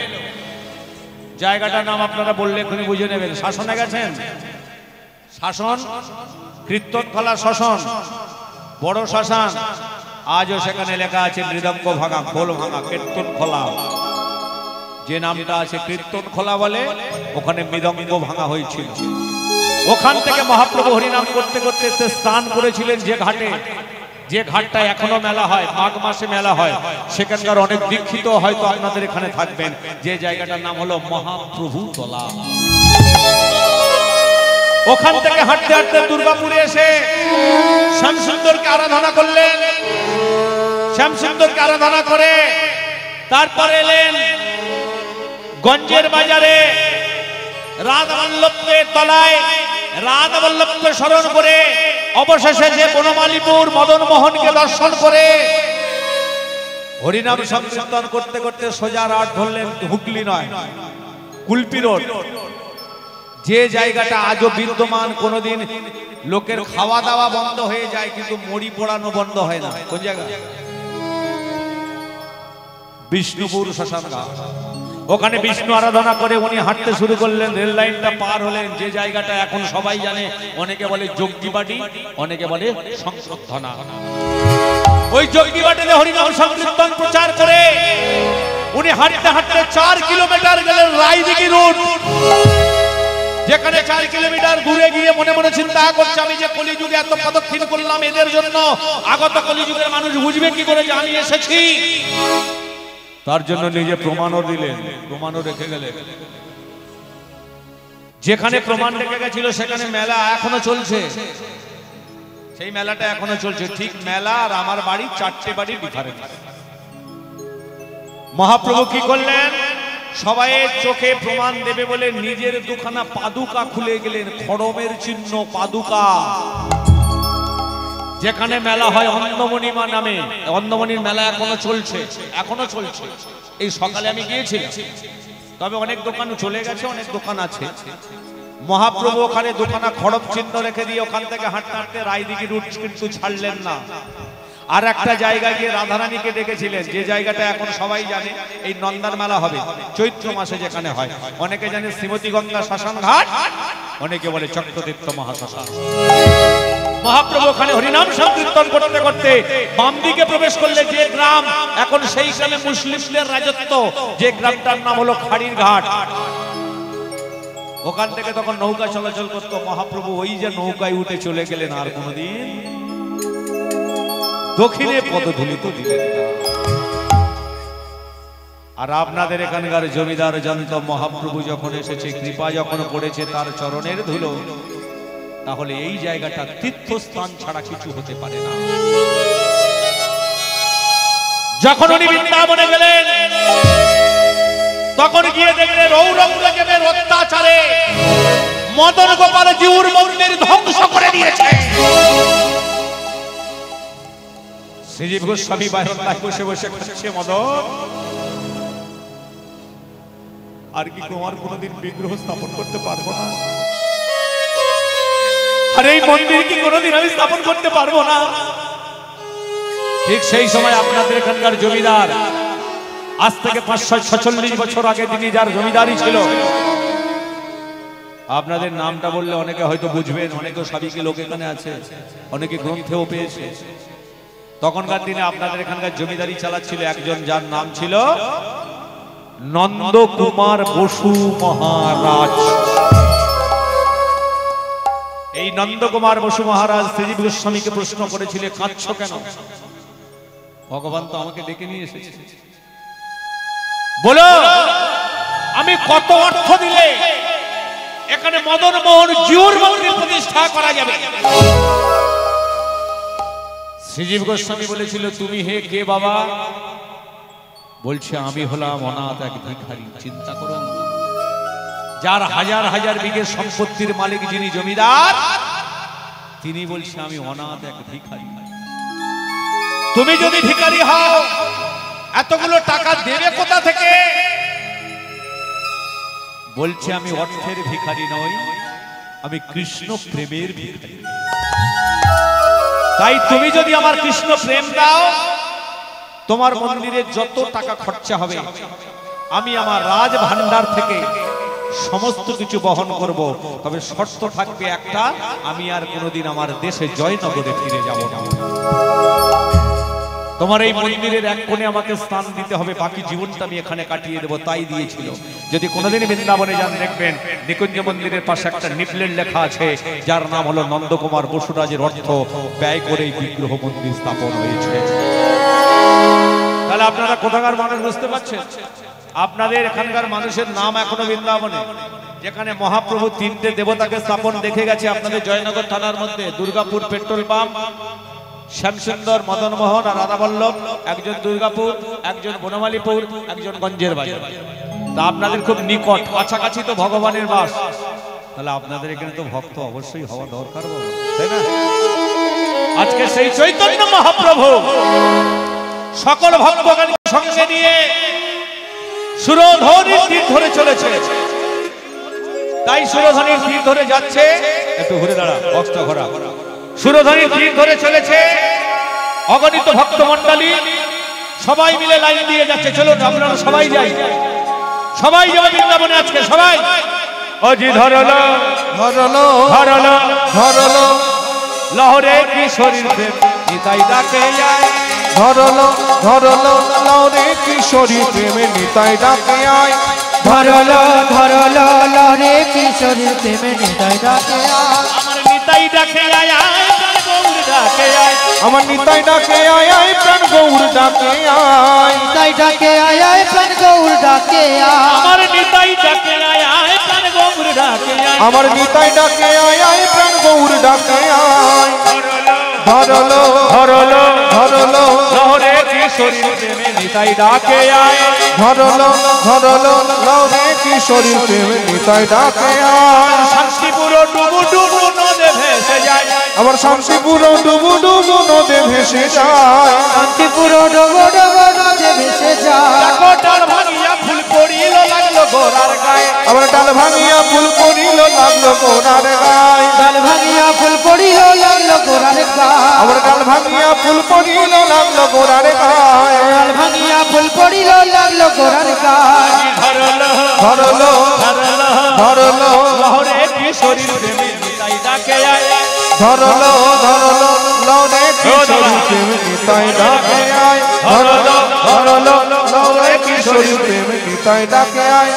জায়গাটার নাম আপনারা বললে এখনই বুঝে নেবেন। শাসনে গেছেন, শাসন কীর্তনখোলা শ্মশান, বড় শ্মশান। আজও সেখানে লেখা আছে মৃদঙ্গ ভাঙা, খোল ভাঙা, কীর্তনখোলা। যে নামটা আছে কীর্তনখোলা বলে, ওখানে মৃদঙ্গ ভাঙা হয়েছিল। ওখান থেকে মহাপ্রভু হরিনাম করতে করতে স্নান করেছিলেন যে ঘাটে, যে ঘাটটা এখনো মেলা হয়, মাঘ মাসে মেলা হয়। সেখানকার অনেক দীক্ষিত হয়তো আপনাদের এখানে থাকবেন, যে জায়গাটার নাম হলো মহাপ্রভু তলা। ওখান থেকে হাঁটতে হাঁটতে দুর্গাপুরে এসে শ্যামসুন্দরকে আরাধনা করলেন। শ্যামসুন্দরকে আরাধনা করে তারপরে এলেন গঞ্জের বাজারে রাধাবল্লভের তলায় রাধাবল্লভকে স্মরণ করে অবশেষে যে বনমালীপুর মদন মোহনকে দর্শন করে হরিনাম সংকীর্তন করতে করতে সোজা রাত ধরলেন হুগলি নয়, কুলপি রোড। যে জায়গাটা আজও বিদ্যমান, কোনোদিন লোকের খাওয়া দাওয়া বন্ধ হয়ে যায় কিন্তু মরি পোড়ানো বন্ধ হয় না। কোন জায়গা? বিষ্ণুপুর শ্মশানঘাট। ওখানে বিষ্ণু আরাধনা করে উনি হাঁটতে শুরু করলেন। রেল লাইনটা পার হলেন যে জায়গাটা এখন সবাই জানে, অনেকে বলে যোগীবাটি, অনেকে বলে সংশোধনা। ওই যোগীবাটিতে হরিনাম সংকীর্তন প্রচার করে উনি হাঁটতে হাঁটতে 4 কিলোমিটার গেলেন রায়দিঘি রোড, যেখানে 4 কিলোমিটার ঘুরে গিয়ে মনে মনে চিন্তা করছে, আমি যে কলিযুগে এত পদক্ষেপ করলাম এদের জন্য, আগত কলিযুগের মানুষ বুঝবে কি করে যে আমি এসেছি। তার জন্য নিজে প্রমাণও দিলেন, প্রমাণও রেখে গেলেন। যেখানে প্রমাণ রেখে গেছিল সেখানে মেলা এখনো চলছে, সেই মেলাটা এখনো চলছে। ঠিক মেলা আর আমার বাড়ি 4টে বাড়ি ডিফারেন্স। মহাপ্রভু কি করলেন? সবাইয়ের চোখে প্রমাণ দেবে বলে নিজের দুখানা পাদুকা খুলে গেলেন, খড়মের চিহ্ন পাদুকা। যেখানে মেলা হয় অন্নমণিমা নামে, অন্নমণির মেলা এখনো চলছে, এখনো চলছে। এই সকালে আমি গিয়েছিলাম, তবে অনেক দোকান চলে গেছে, অনেক দোকান আছে। মহাপ্রভু ওখানে দোকানা খড়ম চিহ্ন রেখে দিয়ে ওখান থেকে হাঁটতে হাঁটতে রায়দিঘি রুট কিন্তু ছাড়লেন না। আর একটা জায়গায় গিয়ে রাধারানীকে ডেকেছিলেন, যে জায়গাটা এখন সবাই জানে। এই নন্দার মেলা হবে চৈত্র মাসে, যেখানে হয় অনেকে জানে শ্রীমতী গঙ্গা শ্মশান ঘাট, অনেকে বলে চক্রতীর্থ মহাশ্মশান। মহাপ্রভু ওখানে হরিনাম সংকীর্তন করতে করতে বাম দিকে প্রবেশ করলে যে গ্রাম, এখন সেই গ্রামে মুসলিমদের রাজত্ব, যে গ্রামটার নাম হলো খাড়ির ঘাট। ওখান থেকে তখন নৌকা চলাচল করত। মহাপ্রভু ওই যে নৌকায় উঠে চলে গেলেন, আর কোনদিন দক্ষিণে পদধূলিত দিলেন না। আর আপনাদের এখানকার জমিদার জানত, মহাপ্রভু যখন এসেছে, কৃপা যখন পড়েছে তার চরণের ধুলো, তাহলে এই জায়গাটা তীর্থস্থান ছাড়া কিছু হতে পারে না। যখন উনি বৃন্দাবনে গেলেন তখন গিয়ে দেখলেন ঔরঙ্গজেবের অত্যাচারে মদন গোপাল জিউর মন্দির ধ্বংস করে দিয়েছে। শ্রীজীব গোস্বামী বারান্দায় বসে বসে খাচ্ছে মদন। আর কি তোমার কোনদিন বিগ্রহ স্থাপন করতে পারবো না? আর এই মন্দির কি কোনদিন আমি স্থাপন করতে পারবো না? ঠিক সেই সময় আপনাদের এখানকার জমিদার, আজ থেকে 546 বছর আগে তিনি যার জমিদারি ছিল, আপনাদের নামটা বললে অনেকে হয়তো বুঝবেন, অনেকে সাবিকে লোক এখানে আছে, অনেকে গ্রন্থেও পেয়েছে। তখনকার দিনে আপনাদের এখানকার জমিদারি চালাচ্ছিল একজন, যার নাম ছিল নন্দকুমার বসু মহারাজ। এই নন্দকুমার বসু মহারাজ শ্রীজীব গোস্বামীকে প্রশ্ন করেছিলেন, কাঁদছো কেন? ভগবান তো আমাকে ডেকে নিয়ে এসেছে, বলো আমি কত অর্থ দিলে এখানে মদন মোহন জিউর মন্দির প্রতিষ্ঠা করা যাবে? শ্রীজীব গোস্বামী বলেছিল, তুমি হে কে বাবা? বলছে, আমি হলাম অনাথ এক ভিখারি। চিন্তা করুন, যার হাজার হাজার বিঘে সম্পত্তির মালিক যিনি জমিদার, তিনি বলছে আমি অনাথ এক ভিখারি। তুমি যদি ভিখারি হও এতগুলো টাকা দেবে কোথা থেকে? বলছে, আমি অর্থের ভিখারি নই, আমি কৃষ্ণ প্রেমের ভিখারি। তাই তুমি যদি আমার কৃষ্ণ প্রেম দাও, তোমার মন্দিরে যত টাকা খরচা হবে আমি আমার রাজ ভান্ডার থেকে সমস্ত কিছু বহন করব। তবে শর্ত থাকবে একটা, আমি আর কোনোদিন আমার দেশে জয়নগরে ফিরে যাব না। তোমার এই মন্দিরের এক কোণে আমাকে স্থান দিতে হবে, বাকি জীবনটা আমি এখানে কাটিয়ে দেবো। তাই দিয়েছিল। যদি কোনোদিন বৃন্দাবনে যান দেখবেন নিকুঞ্জ মন্দিরের পাশে একটা নিপলেট লেখা আছে, যার নাম হলো নন্দকুমার বসুরাজের অর্থ ব্যয় করে বিগ্রহ মন্দির স্থাপন হয়েছে। তাহলে আপনারা কোথাকার মানুষ বুঝতে পারছেন? আপনাদের এখানকার মানুষের নাম এখনো বৃন্দাবনে, যেখানে মহাপ্রভু তিনটে দেবতাকে স্থাপন দেখে গেছে আপনাদের জয়নগর থানার মধ্যে, দুর্গাপুর পেট্রোল পাম্প, শ্যামসুন্দর, মদনমোহন আর রাধাবল্লভ, একজন দুর্গাপুর, একজন বনমালীপুর, একজন গঞ্জের বাজার। তা আপনাদের খুব নিকট, কাছাকাছি তো ভগবানের বাস, তাহলে আপনাদের এখানে তো ভক্ত অবশ্যই হওয়া দরকার, তাই না? আজকে সেই চৈতন্য মহাপ্রভু সকল ভক্তগণকে সঙ্গে নিয়ে সুরধনির তীর ধরে চলেছে। তাই সুরধনির তীর ধরে যাচ্ছে, একটু ঘুরে দাঁড়া, বক্সটা ঘোরা। সুরধনির তীর ধরে চলেছে, অগণিত ভক্ত মণ্ডলী সবাই মিলে লাইন দিয়ে যাচ্ছে। চলুন আপনারা সবাই যাই, সবাই যাবে বৃন্দাবনে আজকে সবাই। অজি ধরলো ধরলো ধরলো ধরলো লহরে কিশোরীর প্রেম নিতাই ডাকে যায়। ধরলো ধরলো লহরে কিশোরী প্রেমে নিতাই ডাকে আয়। ধরলো ধরলো লহরে কিশোরী প্রেমে নিতাই ডাকে আয়। আমার নিতাই ডাকে আয়, প্রাণ গৌর ডাকে আয়। আমার নিতাই ডাকে আয় আয়, প্রাণ গৌর ডাকে আয়। নিতাই ডাকে আয় আয়, প্রাণ গৌর ডাকে আয়। আমার নিতাই ডাকে আয়, প্রাণ গৌর ডাকে আয়। আমার নিতাই ডাকে আয় আয়, প্রাণ গৌর ডাকে আয়। ধরলো ধরলো ধরলো লহরে কিশোরীর প্রেমে নিতাই ডাকে আয়। ধরলো ধরলো লহরে কিশোরী প্রেমে নিতাই ডাকে আয়। শান্তিপুর ডুবু ডুবু নদে ভেসে যায়। আমার শান্তিপুর ডুবু ডুবু নদে ভেসে যায়। শান্তিপুর ডোবো ডোবো নদে ভেসে যায়। দেখো ডাল ভাঙিয়া ফুল পড়িল লাগলো গোরার গায়ে। আমার ডাল ভাঙিয়া ফুল পড়িল লাগলো গোড়ার গায়। ডাল ভাঙিয়া ফুল পড়িল লাগলো গোড়ার গায়। আমার ডাল ভাঙিয়া ফুল পড়িল লাগলো গোড়ার গায়। ডাল ভাঙিয়া ফুল পড়িল লাগলো গোড়ার গায়। ধরলো ধরলো ধরলো ধরলো লহরে কিশোরীর প্রেমে নিতাই ডাকে আয়। ধরলো ধরলো লহরে কিশোরী প্রেমে নিতাই ডাকে আয়। ধরলো ধরলো লহরে কিশোরী প্রেমে নিতাই ডাকে আয়।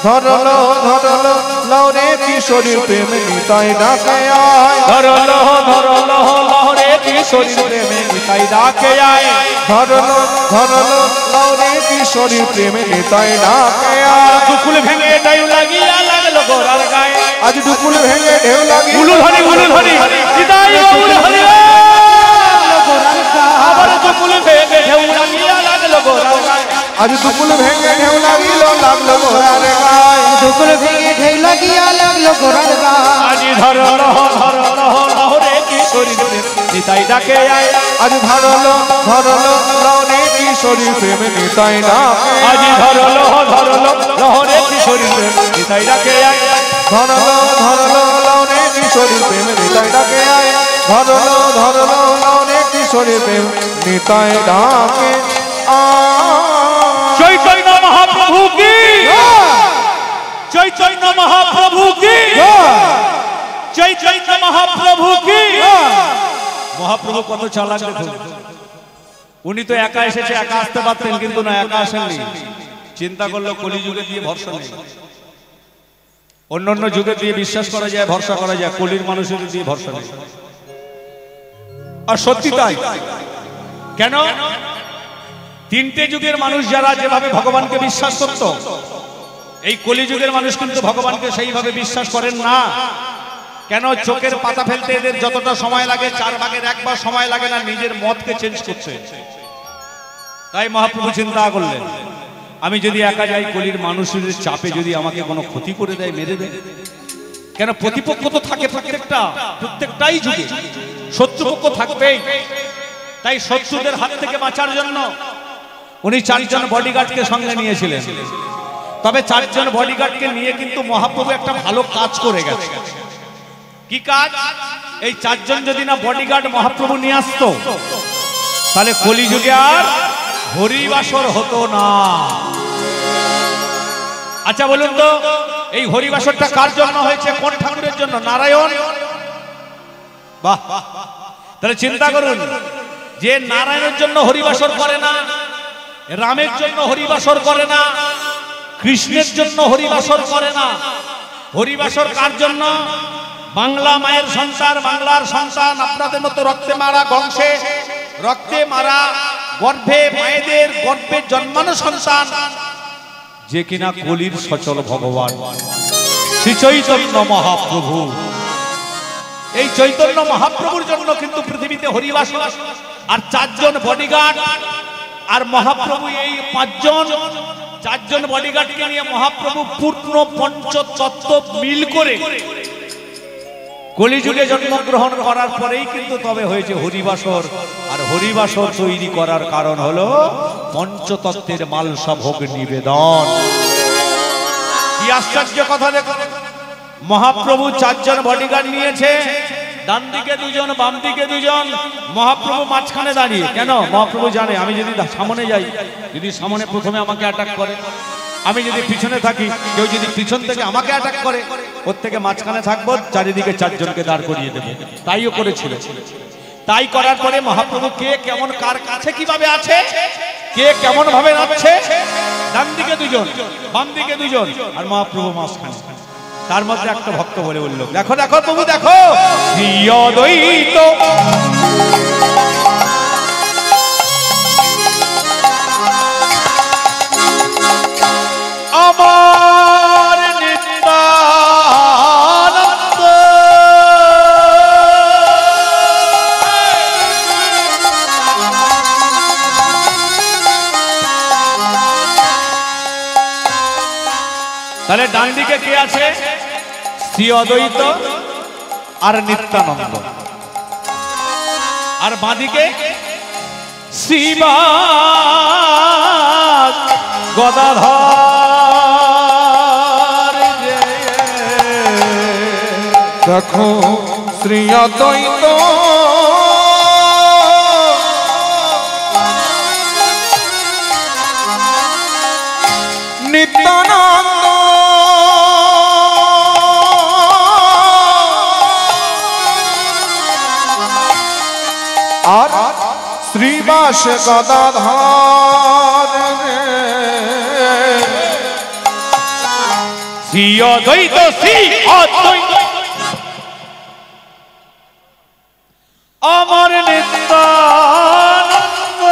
ধরলো ধরলো লহরে কিশোরী প্রেমে নিতাই ডাকে আয়। ধরলো ধরলো লহরে কিশোরীর প্রেমে নিতাই ডাকে আয়। ধরলো ধরলো লহরে কিশোরী প্রেমে নিতাই ডাকে আয়। দুকুল ভেঙে ডাইউ লাগিয়া লাগলো গোরার গায়ে। আজ দুকুল ভেঙে ঢেউ লাগি উলু ধরি নিতাই গৌর হরি। গোড়ার গায়। আবার দুকুল ভেঙে ঢেউ লাগিয়া লাগলো গোরার গায়ে। আজ দুকুল ভেঙে ঢেউ লাগিল লাগলো গোড়ার গায়। দুকুল ভেঙে ঢেউ লাগিয়া লাগলো গোড়ার গায়। আজি ধরলো ধরলো লহরে কিশোরীর প্রেমে নিতাই ডাকে আয়। আজ ধরলো ধরলো লহরে কিশোরী প্রেমে নিতাই ডাকে আয়। আজি ধরলো ধরলো লহরে কিশোরীর প্রেমে নিতাই ডাকে আয়। ধরলো ধরলো লহরে কিশোরী প্রেমে নিতাই ডাকে আয়। ধরলো ধরলো লহরে কিশোরী প্রেমে নিতাই ডাকে আয়। চৈতন্য মহাপ্রভু কি, চৈতন্য মহাপ্রভু কি, চৈতন্য মহাপ্রভু কি। মহাপ্রভু কত চালাক দেখুন। উনি তো একা এসেছে, একা আসতে পারতেন, কিন্তু না, একা আসেননি। চিন্তা করলো কলিযুগে দিয়ে ভরসা নেই। অন্যান্য যুগে দিয়ে বিশ্বাস করা যায়, ভরসা করা যায়, কলির মানুষের দিয়ে ভরসা নেই। আর সত্যি তাই। কেন? তিনটে যুগের মানুষ যারা যেভাবে ভগবানকে বিশ্বাস করত, এই কলিযুগের মানুষ কিন্তু ভগবানকে সেইভাবে বিশ্বাস করেন না। কেন? চোখের পাতা ফেলতে এদের যতটা সময় লাগে, 4 ভাগের 1 ভাগ সময় লাগে না নিজের মতকে চেঞ্জ করতে। তাই মহাপ্রভু চিন্তা করলেন, আমি যদি একা যাই, কলির মানুষের চাপে যদি আমাকে কোনো ক্ষতি করে দেয়, মেরে দেয়। কেন? প্রতিপক্ষ তো থাকে প্রত্যেকটাই যুগে, শত্রুপক্ষ থাকবেই। তাই শত্রুদের হাত থেকে বাঁচার জন্য উনি 4 জন বডিগার্ডকে সঙ্গে নিয়েছিলেন। তবে 4 জন বডিগার্ডকে নিয়ে কিন্তু মহাপ্রভু একটা ভালো কাজ করে গেছে। কি কাজ? এই 4 জন যদি না বডিগার্ড মহাপ্রভু নিয়ে আসতো, তাহলে কলিযুগে আর হরিবাসর হতো না। আচ্ছা বলুন তো, এই হরিবাসরটা কার জন্য হয়েছে? কোন ঠাকুরের জন্য? নারায়ণ। বাহ! তাহলে চিন্তা করুন, যে নারায়ণের জন্য হরিবাসর করে না, রামের জন্য হরিবাসর করে না, কৃষ্ণের জন্য হরিবাসর করে না, হরিবাসর কার জন্য? বাংলা মায়ের সন্তান, বাংলার সন্তান, আপনাদের মতো রক্তে মারা বংশে, রক্তে মারা গর্ভে, মায়েদের গর্ভে জন্মানো সন্তান, যে কিনা কলির সচল ভগবান। শ্রী চৈতন্য মহাপ্রভু। এই চৈতন্য মহাপ্রভুর জন্য কিন্তু পৃথিবীতে হরিবাস আর 4 জন বডিগার্ড, আর মহাপ্রভু এই 5 জন 4 জন বডিগার্ডকে নিয়ে মহাপ্রভু পূর্ণ পঞ্চতত্ত্ব মিল করে কলিযুগে জন্মগ্রহণ করার পরেই কিন্তু তবে হয়েছে হরিবাসর। আর হরিবাসর তৈরি করার কারণ হলো পঞ্চতত্ত্বের মালসা ভোগ নিবেদন। কি আশ্চর্য কথা দেখো, মহাপ্রভু 4 জন বডিগার্ড নিয়েছে, ডান দিকে 2 জন, বাম দিকে 2 জন, মহাপ্রভু মাঝখানে দাঁড়িয়ে। কেন? মহাপ্রভু জানে আমি যদি সামনে যাই, যদি সামনে প্রথমে আমাকে অ্যাটাক করে, আমি যদি পিছনে থাকি, কেউ যদি পিছন থেকে আমাকে অ্যাটাক করে, ওর থেকে মাঝখানে থাকবো, চারিদিকে 4 জনকে দাঁড় করিয়ে দেবো। তাইও করেছিল। তাই করার পরে মহাপ্রভু কে কেমন কার কাছে কিভাবে আছে, কে কেমন ভাবে নাচছে, ডান দিকে 2 জন, বাম দিকে 2 জন, আর মহাপ্রভু মাঝখানে। তার মধ্যে একটা ভক্ত বলে বলল, দেখো দেখো প্রভু দেখো, অদ্বৈত আমার নিত্যানন্দ। তাহলে ডান দিকে কে আছে? শ্রী অদ্বৈত আর নিত্যানন্দ। আর বাঁদিকে শ্রীবাস গদাধর। দেখো শ্রী অদ্বৈত নিত্যানন্দ, আর শ্রীবাস গদাধর। শ্রী অদ্বৈত, শ্রী অদ্বৈত আমার নিত্যানন্দ।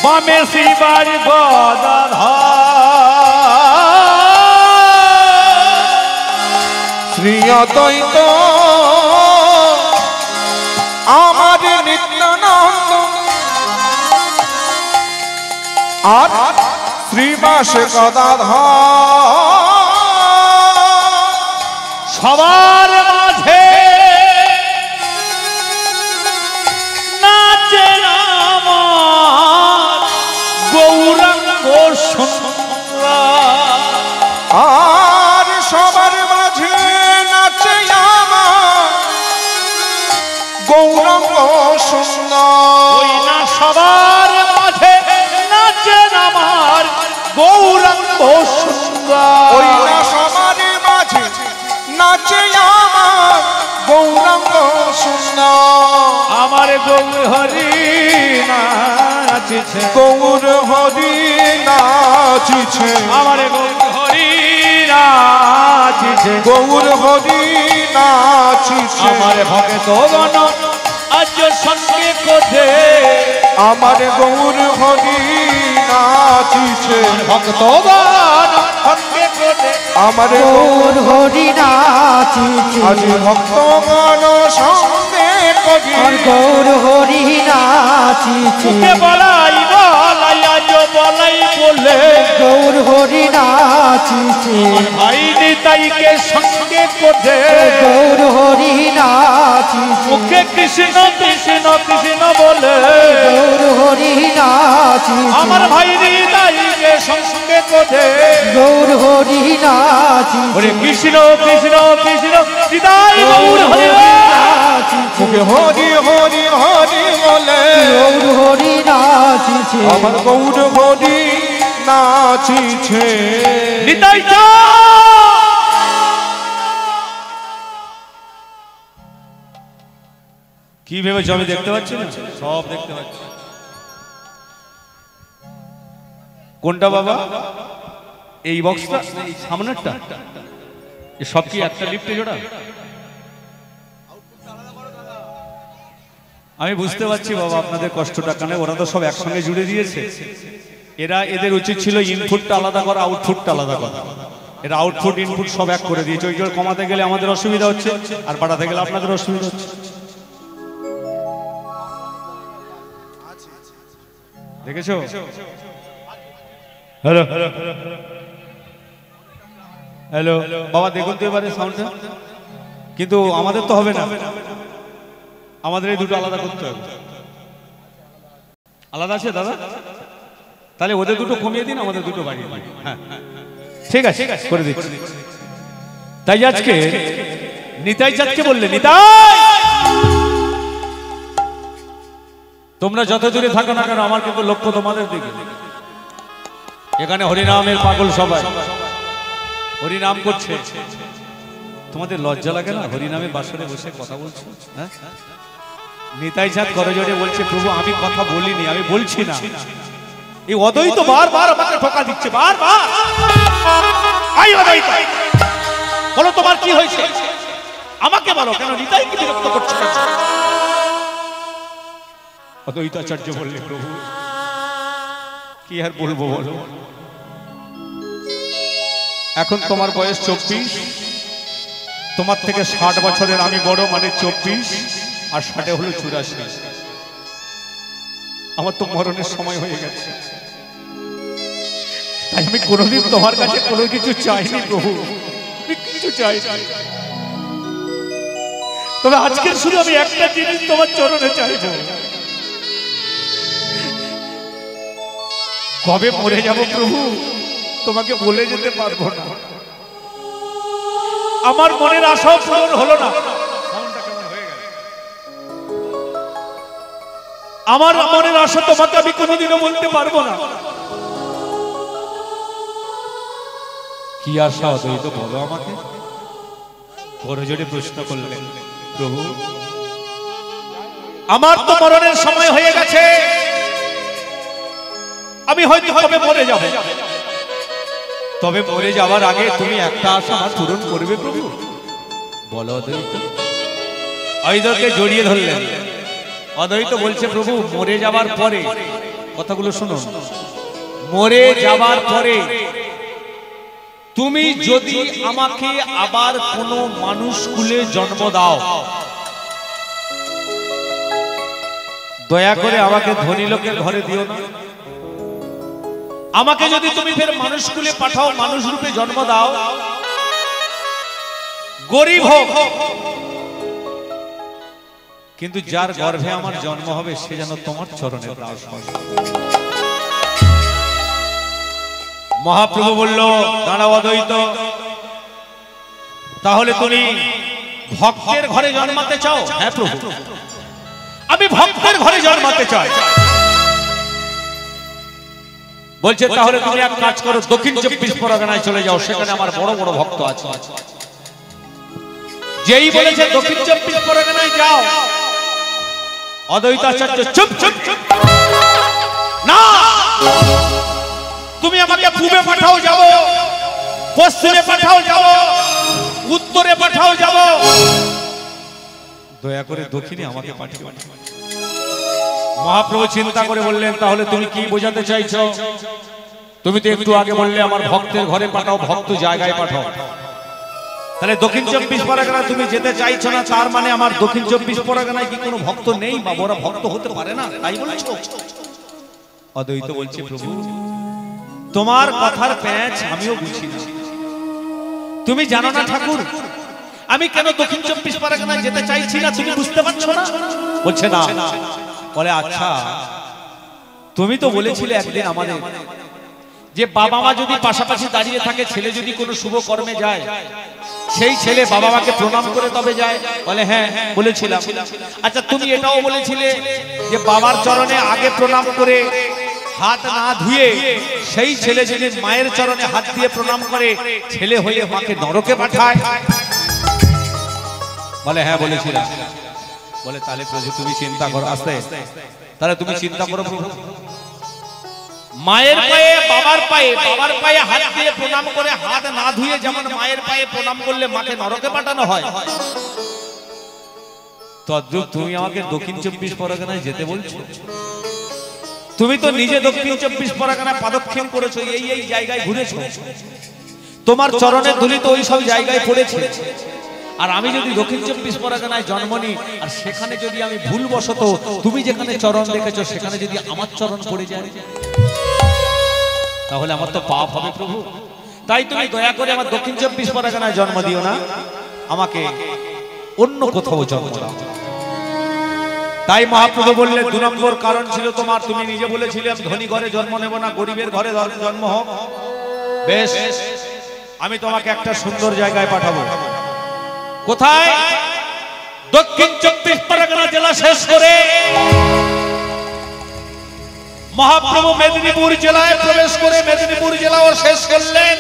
বামে শ্রীবাস গদাধর। শ্রী অদ্বৈত আমার নিত্যানন্দ, আর শ্রীবাস গদাধর। সবার মাঝে নাচে আমার গৌরাঙ্গ সুন্দর। আর সবার মাঝে নাচে আমার গৌরাঙ্গ সুন্দর। ওই না সবার মাঝে নাচে আমার গৌরাঙ্গ সুন্দর। ওই না সবার মাঝে নাচে আমার গৌরাঙ্গ সুন্দর। আমার গৌর হরি নাচিছে, গৌর হরি নাচিছে, আমার গৌর হরি নাচিছে, গৌর হরি নাচিছে। আমার ভক্ত গণ আজ সঙ্গে কোঠে, আমার গৌর হরি নাচিছে, ভক্ত গণ সঙ্গে কোঠে, আমার গৌর হরি নাচিছে, আজ ভক্তগণ সঙ্গে কবি। আর গৌর হরি নাচিছে, মুখে বলাই বলাই আজ বলাই বলে, গৌর হরি নাচিছে, ভাই নিতাইকে সঙ্গে কোঠে, গৌর হরি নাচিছে, মুখে কৃষ্ণ কৃষ্ণ কৃষ্ণ বলে, গৌর হরি নাচিছে, আমার ভাই নিতাইকে সঙ্গে কোঠে, গৌর হরি নাচিছে, ওরে কৃষ্ণ কৃষ্ণ কৃষ্ণ নিতাই গৌর হরি নাচিছে, মুখে হরি হরি হরি বলে, গৌর হরি নাচিছে, আমার গৌর হরি নাচিছে। নিতাই কি ভেবেছো আমি দেখতে পাচ্ছি না? সব দেখতে পাচ্ছি। কোনটা বাবা? এই বক্সটা, এই সামনেরটা? সব কি একটা লিফটে জোড়া? আমি বুঝতে পারছি বাবা আপনাদের কষ্টটা, কারণ ওরা তো সব একসঙ্গে জুড়ে দিয়েছে। এদের উচিত ছিল ইনপুটটা আলাদা করা, আউটপুটটা আলাদা করা। এরা আউটপুট ইনপুট সব এক করে দিয়েছে। ওই কমাতে গেলে আমাদের অসুবিধা হচ্ছে, আর বাড়াতে গেলে আপনাদের অসুবিধা হচ্ছে। দেখেছো? হ্যালো হ্যালো বাবা, দেখুন তো এবারে সাউন্ডটা। কিন্তু আমাদের তো হবে না, আমাদের এই দুটো আলাদা করতে হবে। আলাদা আছে দাদা? তাহলে ওদের দুটো কমিয়ে দিন, আমাদের দুটো বাড়িয়ে দিন। হ্যাঁ ঠিক আছে, করে দিচ্ছি। তাই আজকে নিতাই চাঁদকে বললে, নিতাই তোমরা যত দূরে থাকো না কেন, আমার কিন্তু লক্ষ্য তোমাদের দিকে। এখানে হরিনামের পাগল সবাই হরিনাম করছে। তোমাদের লজ্জা লাগে না হরিনামের বাসরে বসে কথা বলছো? হ্যাঁ, নিতাই চাঁদ করজোড়ে বলছে, প্রভু আমি কথা বলিনি, আমি বলছি না। এই অদ্বৈত বারবার আমাকে ঠকা দিচ্ছে, বারবার। আই অদ্বৈত, বলো তোমার কি হয়েছে, আমাকে বলো, কেন নিতাই কি বিরক্ত করছে? অদ্বৈতাচার্য বললে, প্রভু কি আর বলবো বলো, এখন তোমার বয়স 24, তোমার থেকে 60 বছরের আমি বড়, মানে 24 আর 60 হলো 84। আমার তো মরণের সময় হয়ে গেছে। তাই আমি কোনোদিন তোমার কাছে কোনো কিছু চাইনি প্রভু, কিছু চাই। তবে আজকের শুরু আমি একটা জিনিস তোমার চরণে চাইব, কবে মরে যাব প্রভু তোমাকে বলে যেতে পারবো না। আমার মনের আশাও পূরণ হলো না, আমার মনের আশা তোমাকে আমি কোনোদিনও বলতে পারবো না। কি আশা অদ্বৈত বলো আমাকে? করজোড়ে প্রশ্ন করলেন, প্রভু আমার তো মরণের সময় হয়ে গেছে, আমি হয়তো কবে মরে যাব, তবে মরে যাওয়ার আগে তুমি একটা আশা আমার পূরণ করবে প্রভু, বলো অদ্বৈত। অদ্বৈতকে জড়িয়ে ধরলেন। অদ্বৈত বলছে, প্রভু মরে যাবার পরে, কথাগুলো শুনুন, মরে যাবার পরে তুমি যদি আমাকে আবার কোনো মানুষ কুলে জন্ম দাও, দয়া করে আমাকে ধনী লোকের ঘরে দিও না। আমাকে যদি তুমি ফের মানুষ কুলে পাঠাও, মানুষ রূপে জন্ম দাও, গরিব হোক, কিন্তু যার গর্ভে আমার জন্ম হবে সে যেন তোমার চরণে দাস হয়। মহাপ্রভু বলল, দাঁড়াও অদ্বৈত, তাহলে তুমি ভক্তের ঘরে জন্মাতে চাও? হ্যাঁ প্রভু, আমি ভক্তের ঘরে জন্মাতে চাই। বলছে, তাহলে তুমি এক কাজ করো, দক্ষিণ 24 পরগনায় চলে যাও, সেখানে আমার বড় বড় ভক্ত আছে। যেই বলেছে দক্ষিণ 24 পরগনায় যাও, অদ্বৈতাচার্য চুপ চুপ চুপ, না তুমি আমাকে পূবে পাঠাও যাব, পশ্চিমে পাঠাও যাব, উত্তরে পাঠাও যাব, দয়া করে দক্ষিণে আমাকে পাঠিও। মহাপ্রভু চিন্তা করে বললেন, তাহলে তুমি কি বোঝাতে চাইছো? তুমি তো একটু আগে বললে আমার ভক্তের ঘরে পাঠাও, ভক্ত জায়গায় পাঠাও। তাহলে দক্ষিণ 24 পরগনায় তুমি যেতে চাইছো না, তার মানে আমার দক্ষিণ 24 পরগনায় কি কোনো ভক্ত নেই বা ওরা ভক্ত হতে পারে না, তাই বলছো? অদ্বৈত বলছে, প্রভু তোমার কথার প্যাঁচ আমিও বুঝি না। তুমি জানো না ঠাকুর, আমি কেন দক্ষিণ 24 পরগনায় যেতে চাইছি না, তুমি বুঝতে পারছো না? বলছে না। বলে, আচ্ছা তুমি তো বলেছিলে একদিন আমাদের যে বাবা মা যদি পাশাপাশি দাঁড়িয়ে থাকে, ছেলে যদি কোনো শুভ কর্মে যায়, সেই ছেলে বাবা মাকে প্রণাম করে তবে যায়। বলে, হ্যাঁ বলেছিলাম। আচ্ছা তুমি এটাও বলেছিলে যে বাবার চরণে আগে প্রণাম করে হাত না ধুয়ে সেই ছেলে যদি মায়ের চরণে হাত দিয়ে প্রণাম করে, ছেলে হয়ে মাকে নরকে পাঠায়। বলে, হ্যাঁ বলেছিলাম। বলে, তাহলে প্রভু তুমি চিন্তা করো, আস্তে, তাহলে তুমি চিন্তা করো প্রভু, মায়ের পায়ে বাবার পায়ে হাত দিয়ে প্রণাম করে হাত না ধুয়ে যেমন মায়ের পায়ে প্রণাম করলে মাকে নরকে পাঠানো হয়, তদ্রূপ তুমি আমাকে দক্ষিণ 24 পরগনায় যেতে বলছো? তুমি তো নিজে দক্ষিণ 24 পরগনায় পাদক্ষেপ করেছো, এই এই জায়গায় ঘুরেছো, তোমার চরণের ধুলি তো ওই সব জায়গায় পড়েছে। আর আমি যদি দক্ষিণ 24 পরগনায় জন্ম নিই, আর সেখানে যদি আমি ভুলবশত তুমি যেখানে চরণ দেখেছো সেখানে যদি আমার চরণ পড়ে যায়, তাহলে আমার তো পাপ হবে প্রভু। তাই তুমি দয়া করে আমার দক্ষিণ 24 পরগনায় জন্ম দিও না, আমাকে অন্য কোথাও জন্ম দাও। তাই মহাপ্রভু বললেন 2 নম্বর কারণ ছিল তোমার, তুমি নিজে বলেছিলে আমি ধনী ঘরে জন্ম নেব না, গরিবের ঘরে জন্ম হোক। বেশ, আমি তোমাকে একটা সুন্দর জায়গায় পাঠাবো। কোথায়? দক্ষিণ 24 পরগনা জেলা শেষ করে মহাপ্রভু মেদিনীপুর জেলায় প্রবেশ করে মেদিনীপুর জেলাও শেষ করলেন,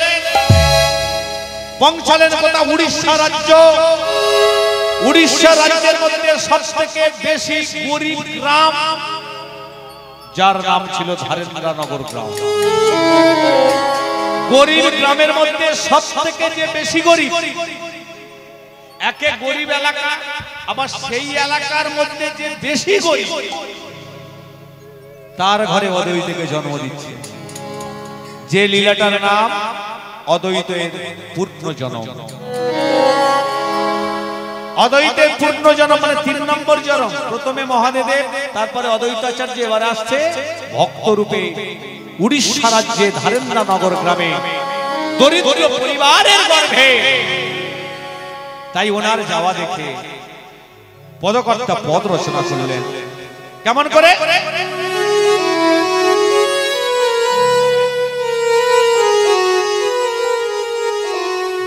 পৌঁছালেন কোথা? উড়িষ্যা রাজ্য। উড়িষ্যা রাজ্যের মধ্যে সবথেকে বেশি গরিব গ্রাম, যার নাম ছিল ধারেন্দ্রনগর গ্রাম। গরিব গ্রামের মধ্যে সবথেকে যে বেশি গরিব, একে গরিব এলাকা, আবার সেই এলাকার মধ্যে যে বেশি গরিব তার ঘরে অদ্বৈতকে জন্ম দিচ্ছে। যে লীলাটার নাম অদ্বৈতের পূর্ণ জন্ম। অদ্বৈতের পূর্ণ জন্ম মানে 3 নম্বর জন্ম। প্রথমে মহাদেবের, তারপরে অদ্বৈতাচার্য, এবারে আসছে ভক্ত রূপে উড়িষ্যা রাজ্যে ধারেন্দ্রনগর গ্রামে দরিদ্র পরিবারের গর্ভে। তাই ওনার যাওয়া দেখে পদকর্তা পদ রচনা করলেন। কেমন করে?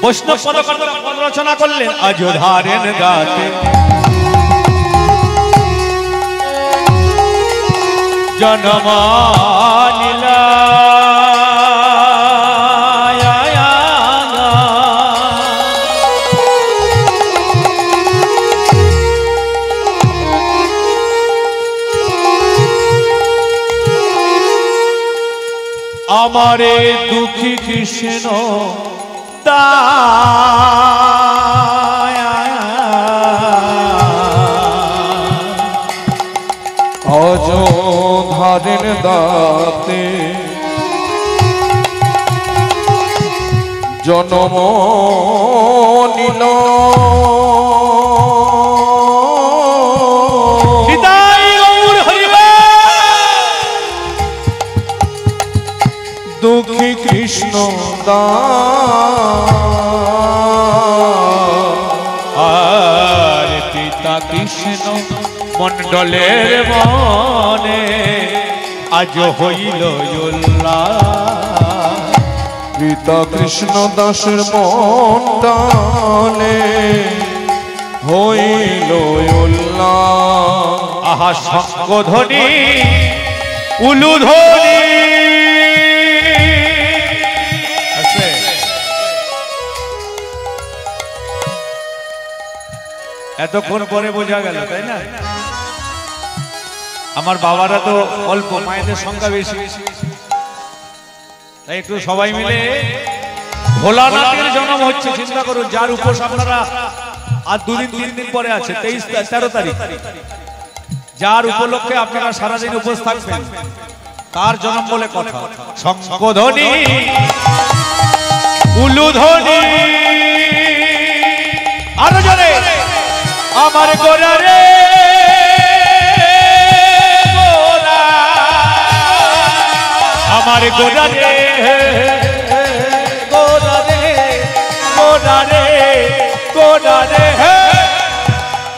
বৈষ্ণব পদকর্তা পদ রচনা করলেন। আজ ধারেন গাতে জনমানিলা আমারে দুঃখী কৃষ্ণ অজ ধারেন দাতে জনম নিল দুঃখী কৃষ্ণ আর পিতা কৃষ্ণ মণ্ডলের মনে আজ হইল উল্লাস। পিতা কৃষ্ণ দাসের মণ্ডলে হইল উল্লাস। আহা শঙ্খ ধ্বনি উলুধ্বনি। এতক্ষণ পরে বোঝা গেল, তাই না? আমার বাবারা তো অল্প, মায়েদের সংখ্যা বেশি, তাই একটু সবাই মিলে ভোলানাথের জন্ম হচ্ছে। চিন্তা করুন, যার উপোস আপনারা আর 2-3 দিন পরে আছে, 13 তারিখ, যার উপলক্ষে আপনারা সারাদিন উপোস থাকবেন, তার জন্ম বলে কথা। শঙ্খধ্বনি উলুধ্বনি। আরো জোরে আমার গোরা রে গোরা, আমার গোরা রে গোরা রে গোরা রে গোরা রে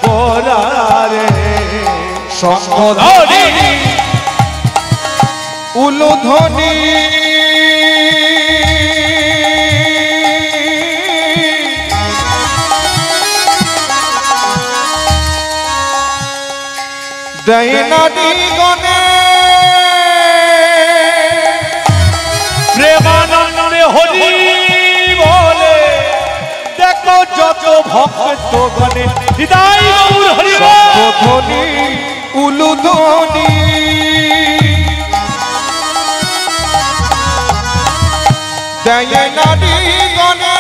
গোরা রে। শঙ্খধ্বনি উলুধ্বনি দৈনাদি গণে প্রেমানন্দে হরি বলে দেখো যত ভক্ত গণে হৃদয় গৌর হরি শঙ্খধ্বনি উলুধ্বনি দৈনাদি গণে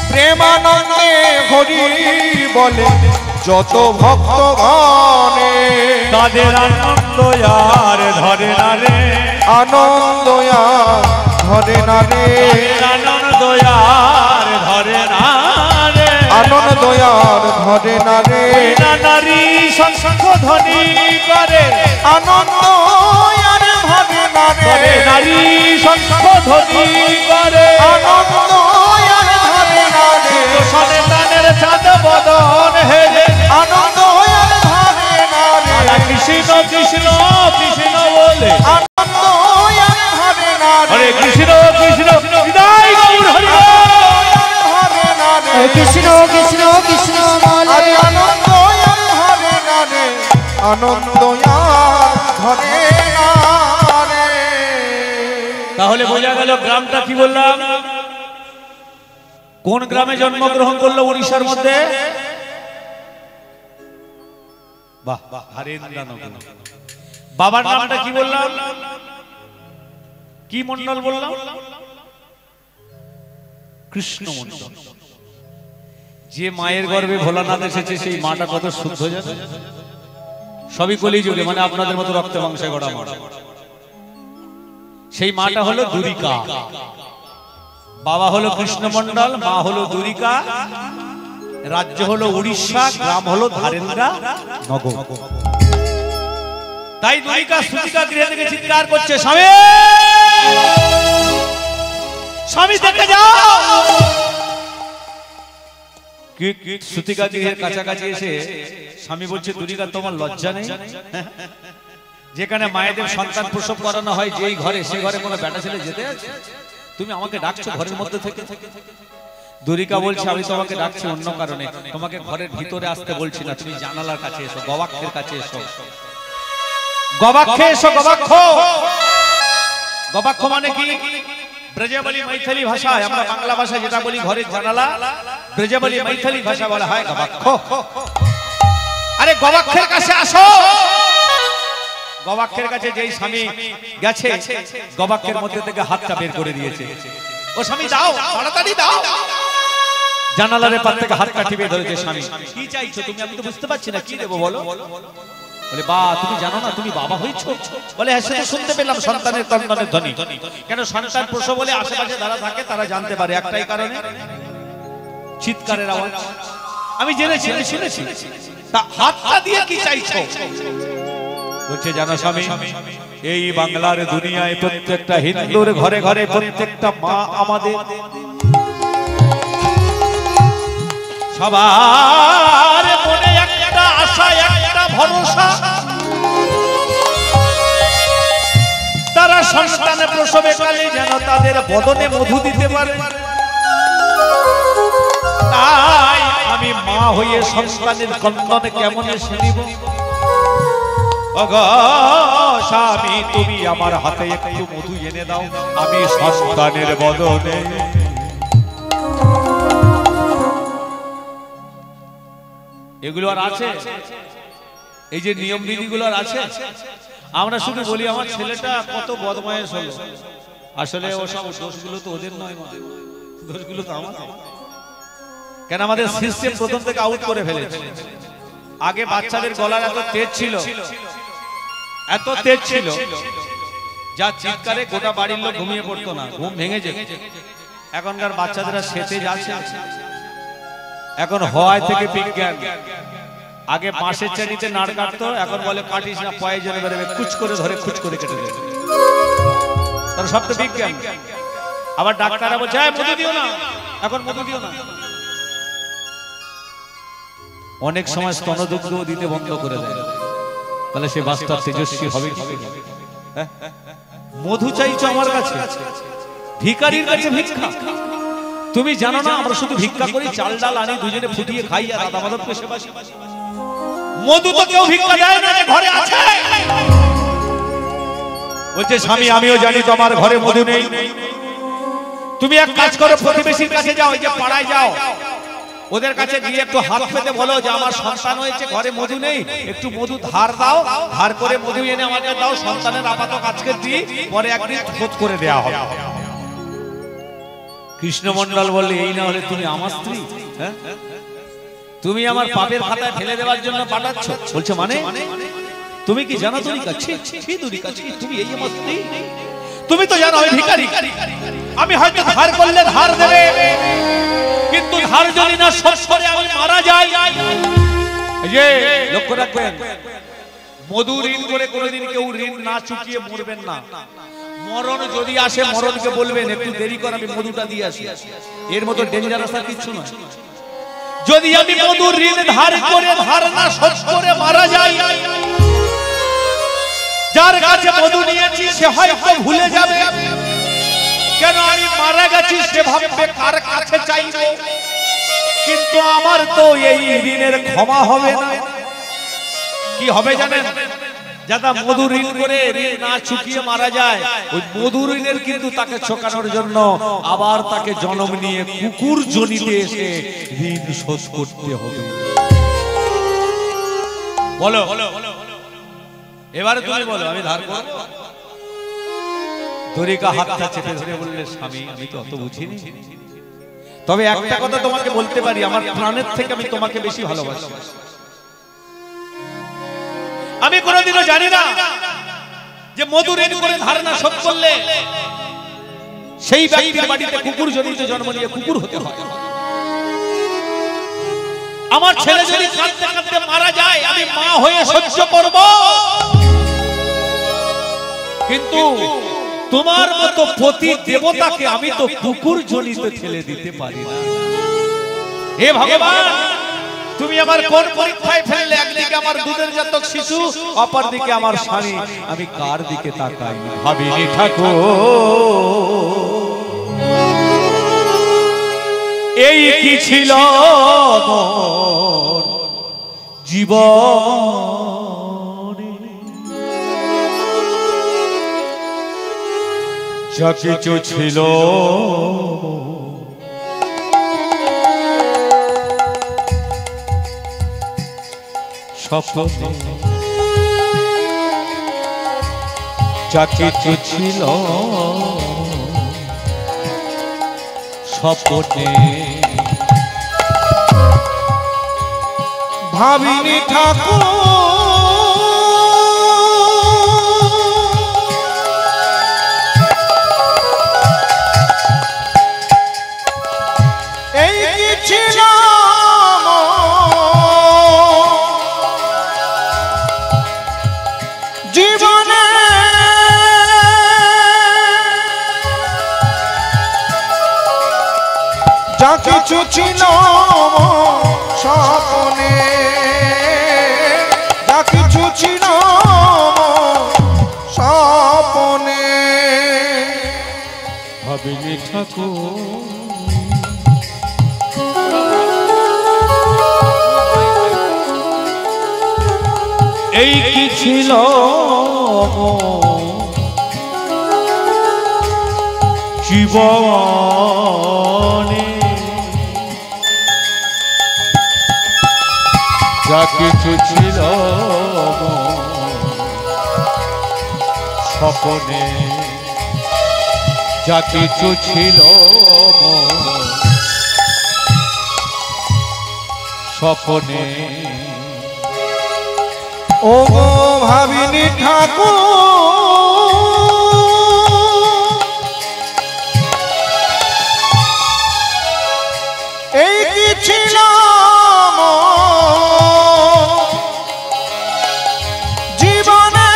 প্রেমান হরি বলে যত ভক্তগণে, তাদের আনন্দ আর ধরে না রে, আনন্দ আর ধরে না রে, আনন্দ আর ধরে না রে, আনন্দ আর ধরে না রে, নারী সংশোধনী করে, আনন্দ আর ধরে না রে, নারী সংশোধনী করে, আনন্দ আর ধরে না রে, সন্তানের চাঁদ বদন হেরে, আনন্দ আর ধরে না রে, কৃষ্ণ কৃষ্ণ কৃষ্ণ বলে, আনন্দ আর ধরে না রে, হরে কৃষ্ণ কৃষ্ণ বিদায় গৌর হরি ধরে না রে, কৃষ্ণ কৃষ্ণ কৃষ্ণ বলে, আরে আনন্দ আর ধরে না রে, আনন্দ আর ধরে না রে। তাহলে বোঝা গেল গ্রামটা কি বললাম, কোন গ্রামে জন্মগ্রহণ করলো উড়িষ্যার মধ্যে? বাহ, হরেন্দ্রনগর। বাবার নামটা কি বললাম? কি মন্ডল বললাম? কৃষ্ণ মন্ডল। যে মায়ের গর্ভে ভোলানাথ এসেছে সেই মাটা কত শুদ্ধ জানেন? সবই কলিযুগে, মানে আপনাদের মতো রক্তে মাংসে গড়া মা। সেই মাটা হলো দুরিকা। বাবা হলো কৃষ্ণ মন্ডল, মা হলো দুরিকা, রাজ্য হলো উড়িষ্যা, গ্রাম হলো ধারেন্দ্রা নগর। তাই দুরিকা সুতিকা গৃহে থেকে চিৎকার করছে, স্বামী স্বামী দেখে যাও। সুতিকা গৃহের কাছাকাছি এসে স্বামী বলছে, দুরিকা তোমার লজ্জা নেই? যেখানে মায়েদের সন্তান প্রসব করানো হয় যেই ঘরে, সে ঘরে কোনো বেটা ছেলে যেতে আছে? তুমি আমাকে ডাকছো ঘরের মধ্যে থেকে? দুরিকা বলছে, আমি তোমাকে ডাকছি অন্য কারণে, তোমাকে ঘরের ভিতরে আসতে বলছি না, তুমি জানালার কাছে এসো, গবাক্ষের কাছে এসো। গবাক্ষে এসো, গবাক্ষ। গবাক্ষ মানে কি? ব্রজবলি মৈথিলি ভাষায়, আমরা বাংলা ভাষায় যেটা বলি ঘরের জানালা, ব্রজবলি মৈথিলি ভাষা বলা হয় গবাক্ষ। আরে গবাক্ষের কাছে আসো। গবাক্ষের কাছে যেই স্বামী গেছে, গবাক্ষের মধ্যে থেকে হাতটা বের করে দিয়েছে। ও স্বামী দাও, তাড়াতাড়ি দাও। জানালার পার থেকে হাতটা টিপে ধরেছে স্বামী। কি চাইছো তুমি? আমি তো বুঝতে পারছি না, কি দেবো বলো? বলে, বা তুমি জানো না তুমি বাবা হয়েছো? বলে, হ্যাঁ সে শুনতে পেলাম সন্তানের কন্দনের ধ্বনি। কেন সন্তান প্রসব বলে আশেপাশে যারা থাকে তারা জানতে পারে, একটাই কারণে, চিৎকারের আওয়াজ। আমি জেনেছি, আমি শুনেছি। তা হাতটা দিয়ে কি চাইছো? বলছে, জানো স্বামী, এই বাংলার দুনিয়ায় প্রত্যেকটা হিন্দুর ঘরে ঘরে প্রত্যেকটা মা আমাদের সবার মনে একটা আশা, একটা ভরসা, তারা সন্তানের প্রসবে কালে যেন তাদের বদনে মধু দিতে পারে। তাই আমি মা হয়ে সন্তানের কন্দনে কেমন এসে দিব? স্বামী, তুমি আমার হাতে একটু মধু এনে দাও, আমি সন্তানের বদনে। এগুলো আর আছে? এই যে নিয়ম বিধিগুলো আর আছে? আমরা শুধু বলি আমার ছেলেটা কত বদমায়েশ হলো, আসলে ওসব দোষগুলো তো ওদের নয়, দোষগুলো তো আমাদের। কেন আমাদের সিস্টেম প্রথম থেকে আউট করে ফেলেছে। আগে বাচ্চাদের গলার এত তেজ ছিল, এত তেজ ছিল, যা চিৎকারে গোটা বাড়ির লোক ঘুমিয়ে পড়তো না, ঘুম ভেঙে যেত। এখনকার বাচ্চাদের সেচে যাচ্ছে। এখন হয় থেকে বিজ্ঞান। আগে বাঁশের চারিতে নাড় কাটতো, এখন বলে কাটিস না, পয়জনে বেরোবে, কুচ করে ধরে কুচ করে কেটে দেবে। তার সব তো বিজ্ঞান। আবার ডাক্তাররা বলছে, মধু দিও না, এখন মধু দিও না। অনেক সময় স্তনদুগ্ধ দিতে বন্ধ করে দেয়, তাহলে সে বাস্তব তেজস্বী হবে কি? মধু চাইছো আমার কাছে, ভিখারির কাছে ভিক্ষা। তুমি জানো না আমরা শুধু ভিক্ষা করি, চাল ডাল আনি, দুজনে ফুটিয়ে খাই আর আদা মাদক পেশে বাসি। মধু তো কেউ ভিক্ষা দেয় না, ঘরে আছে। বলছে, স্বামী আমিও জানি তোমার ঘরে মধু নেই, তুমি এক কাজ করো, প্রতিবেশীর কাছে যাও, এই যে পাড়ায় যাও, ওদের কাছে গিয়ে একটু হাত পেতে বলো যে আমার সন্তান হয়েছে, ঘরে মধু নেই, একটু মধু ধার দাও, ধার করে মধু এনে আমাকে দাও, সন্তানের আপাতত আজকে দিই, পরে একদিন শোধ করে দেয়া হবে। কৃষ্ণমন্ডল বললে, এই না হলে তুমি আমার স্ত্রী? তুমি আমার পাপের খাতায় ফেলে দেওয়ার জন্য পাঠাচ্ছ? বলছে মানে তুমি কি জানো দরিকা? ছি দরিকা, তুমি এই আমার স্ত্রী? তুমি তো জানো আমি ভিখারি, আমি হয়তো ধার করলে ধার দেবে, কিন্তু ধার যদি না শোধ করে আমি মারা যাই। যে লক্ষ্য রাখবেন, মধু ঋণ করে কোনোদিন কেউ ঋণ না চুকিয়ে মরবেন না। মরণ যদি আসে মরণকে বলবেন একটু দেরি কর, আমি মধুটা দিয়ে আসি। এর মতো ডেঞ্জারাস আর কিছু নয়। যদি আমি মধুর ঋণ ধার করে ধার না শোধ করে মারা যাই, যার কাছে মধু নিয়েছি সে হয়তো ভুলে যাবে, কেন আমি মারা গেছি সে ভাববে কার কাছে চাইব, কিন্তু আমার তো এই ঋণের ক্ষমা হবে না। কি হবে জানেন? যারা মধু ঋণ করে ঋণ না চুকিয়ে মারা যায়, ওই মধু ঋণের কিন্তু তাকে ছোকানোর জন্য আবার তাকে জন্ম নিয়ে কুকুর জনিতে এসে ঋণ শোধ করতে হবে। বলো এবারে তুমি বলো, আমি ধার করব? দরিকা হাতটা চেপে ধরে বললে, স্বামী আমি তো অত বুঝিনি, তবে একটা কথা তোমাকে বলতে পারি, আমার প্রাণের থেকে আমি তোমাকে বেশি ভালোবাসি। আমি কোনোদিনও জানি না যে মধু ঋণ করে ধার না শোধ করলে সেই ব্যক্তির বাড়িতে কুকুর জনিত জন্ম নিয়ে কুকুর হতে হয়। আমার ছেলে যদি কাঁদতে কাঁদতে মারা যায়, আমি মা হয়ে সহ্য করব, কিন্তু তোমার মতো পতি দেবতাকে আমি তো কুকুর জনিত ঠেলে দিতে পারি না। হে ভগবান, তুমি আমার কোন পরীক্ষায় ফেললে? একদিকে আমার দুধের জাতক শিশু, অপর দিকে আমার স্বামী, আমি কার দিকে তাকাই? ভাবিনি ঠাকুর এই কি ছিল জীবন, যা কিছু ছিল স্বপ্নে, যা কিছু ছিল স্বপ্নে, ভাবিনি ঠাকুর এই কি ছিল জীবনে, যা কিছু ছিল স্বপ্নে, যা কিছু ছিল স্বপ্নে, ভাবিনি ঠাকুর এই কি ছিল জীবনে, যা কিছু ছিল স্বপ্নে, যা কিছু ছিল স্বপ্নে, ও গো ভাবিনি ঠাকুর এই কি ছিল জীবনে,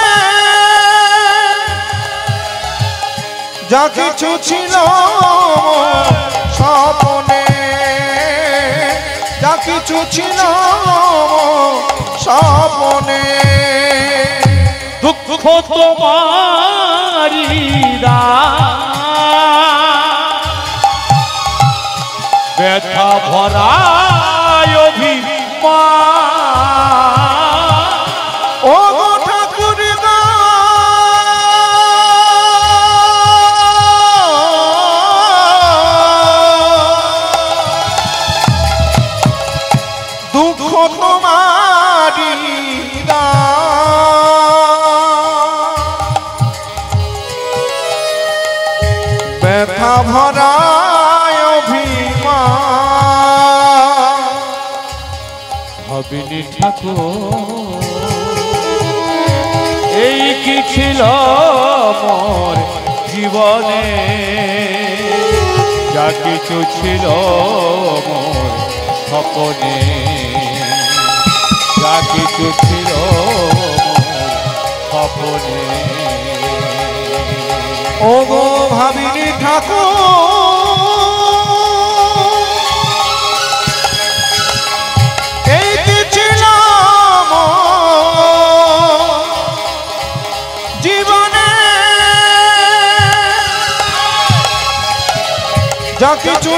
যা কিছু ছিল স্বপ্নে, যা কিছু ছিল স্বপ্নে, দুঃখ তোমারি ব্যথা ভরায় অভিমান, ও গো ঠাকুর গো দুঃখ তোমারি ব্যথা ভরায় অভিমান, ভাবিনি ঠাকুর এই কি ছিল মোর জীবনে, যা কিছু ছিল মোর স্বপ্নে, যা কিছু ছিল মোর স্বপ্নে। ও গো ভাবিনি ঠাকুর এই কি ছিল জীবনে, যা কিছু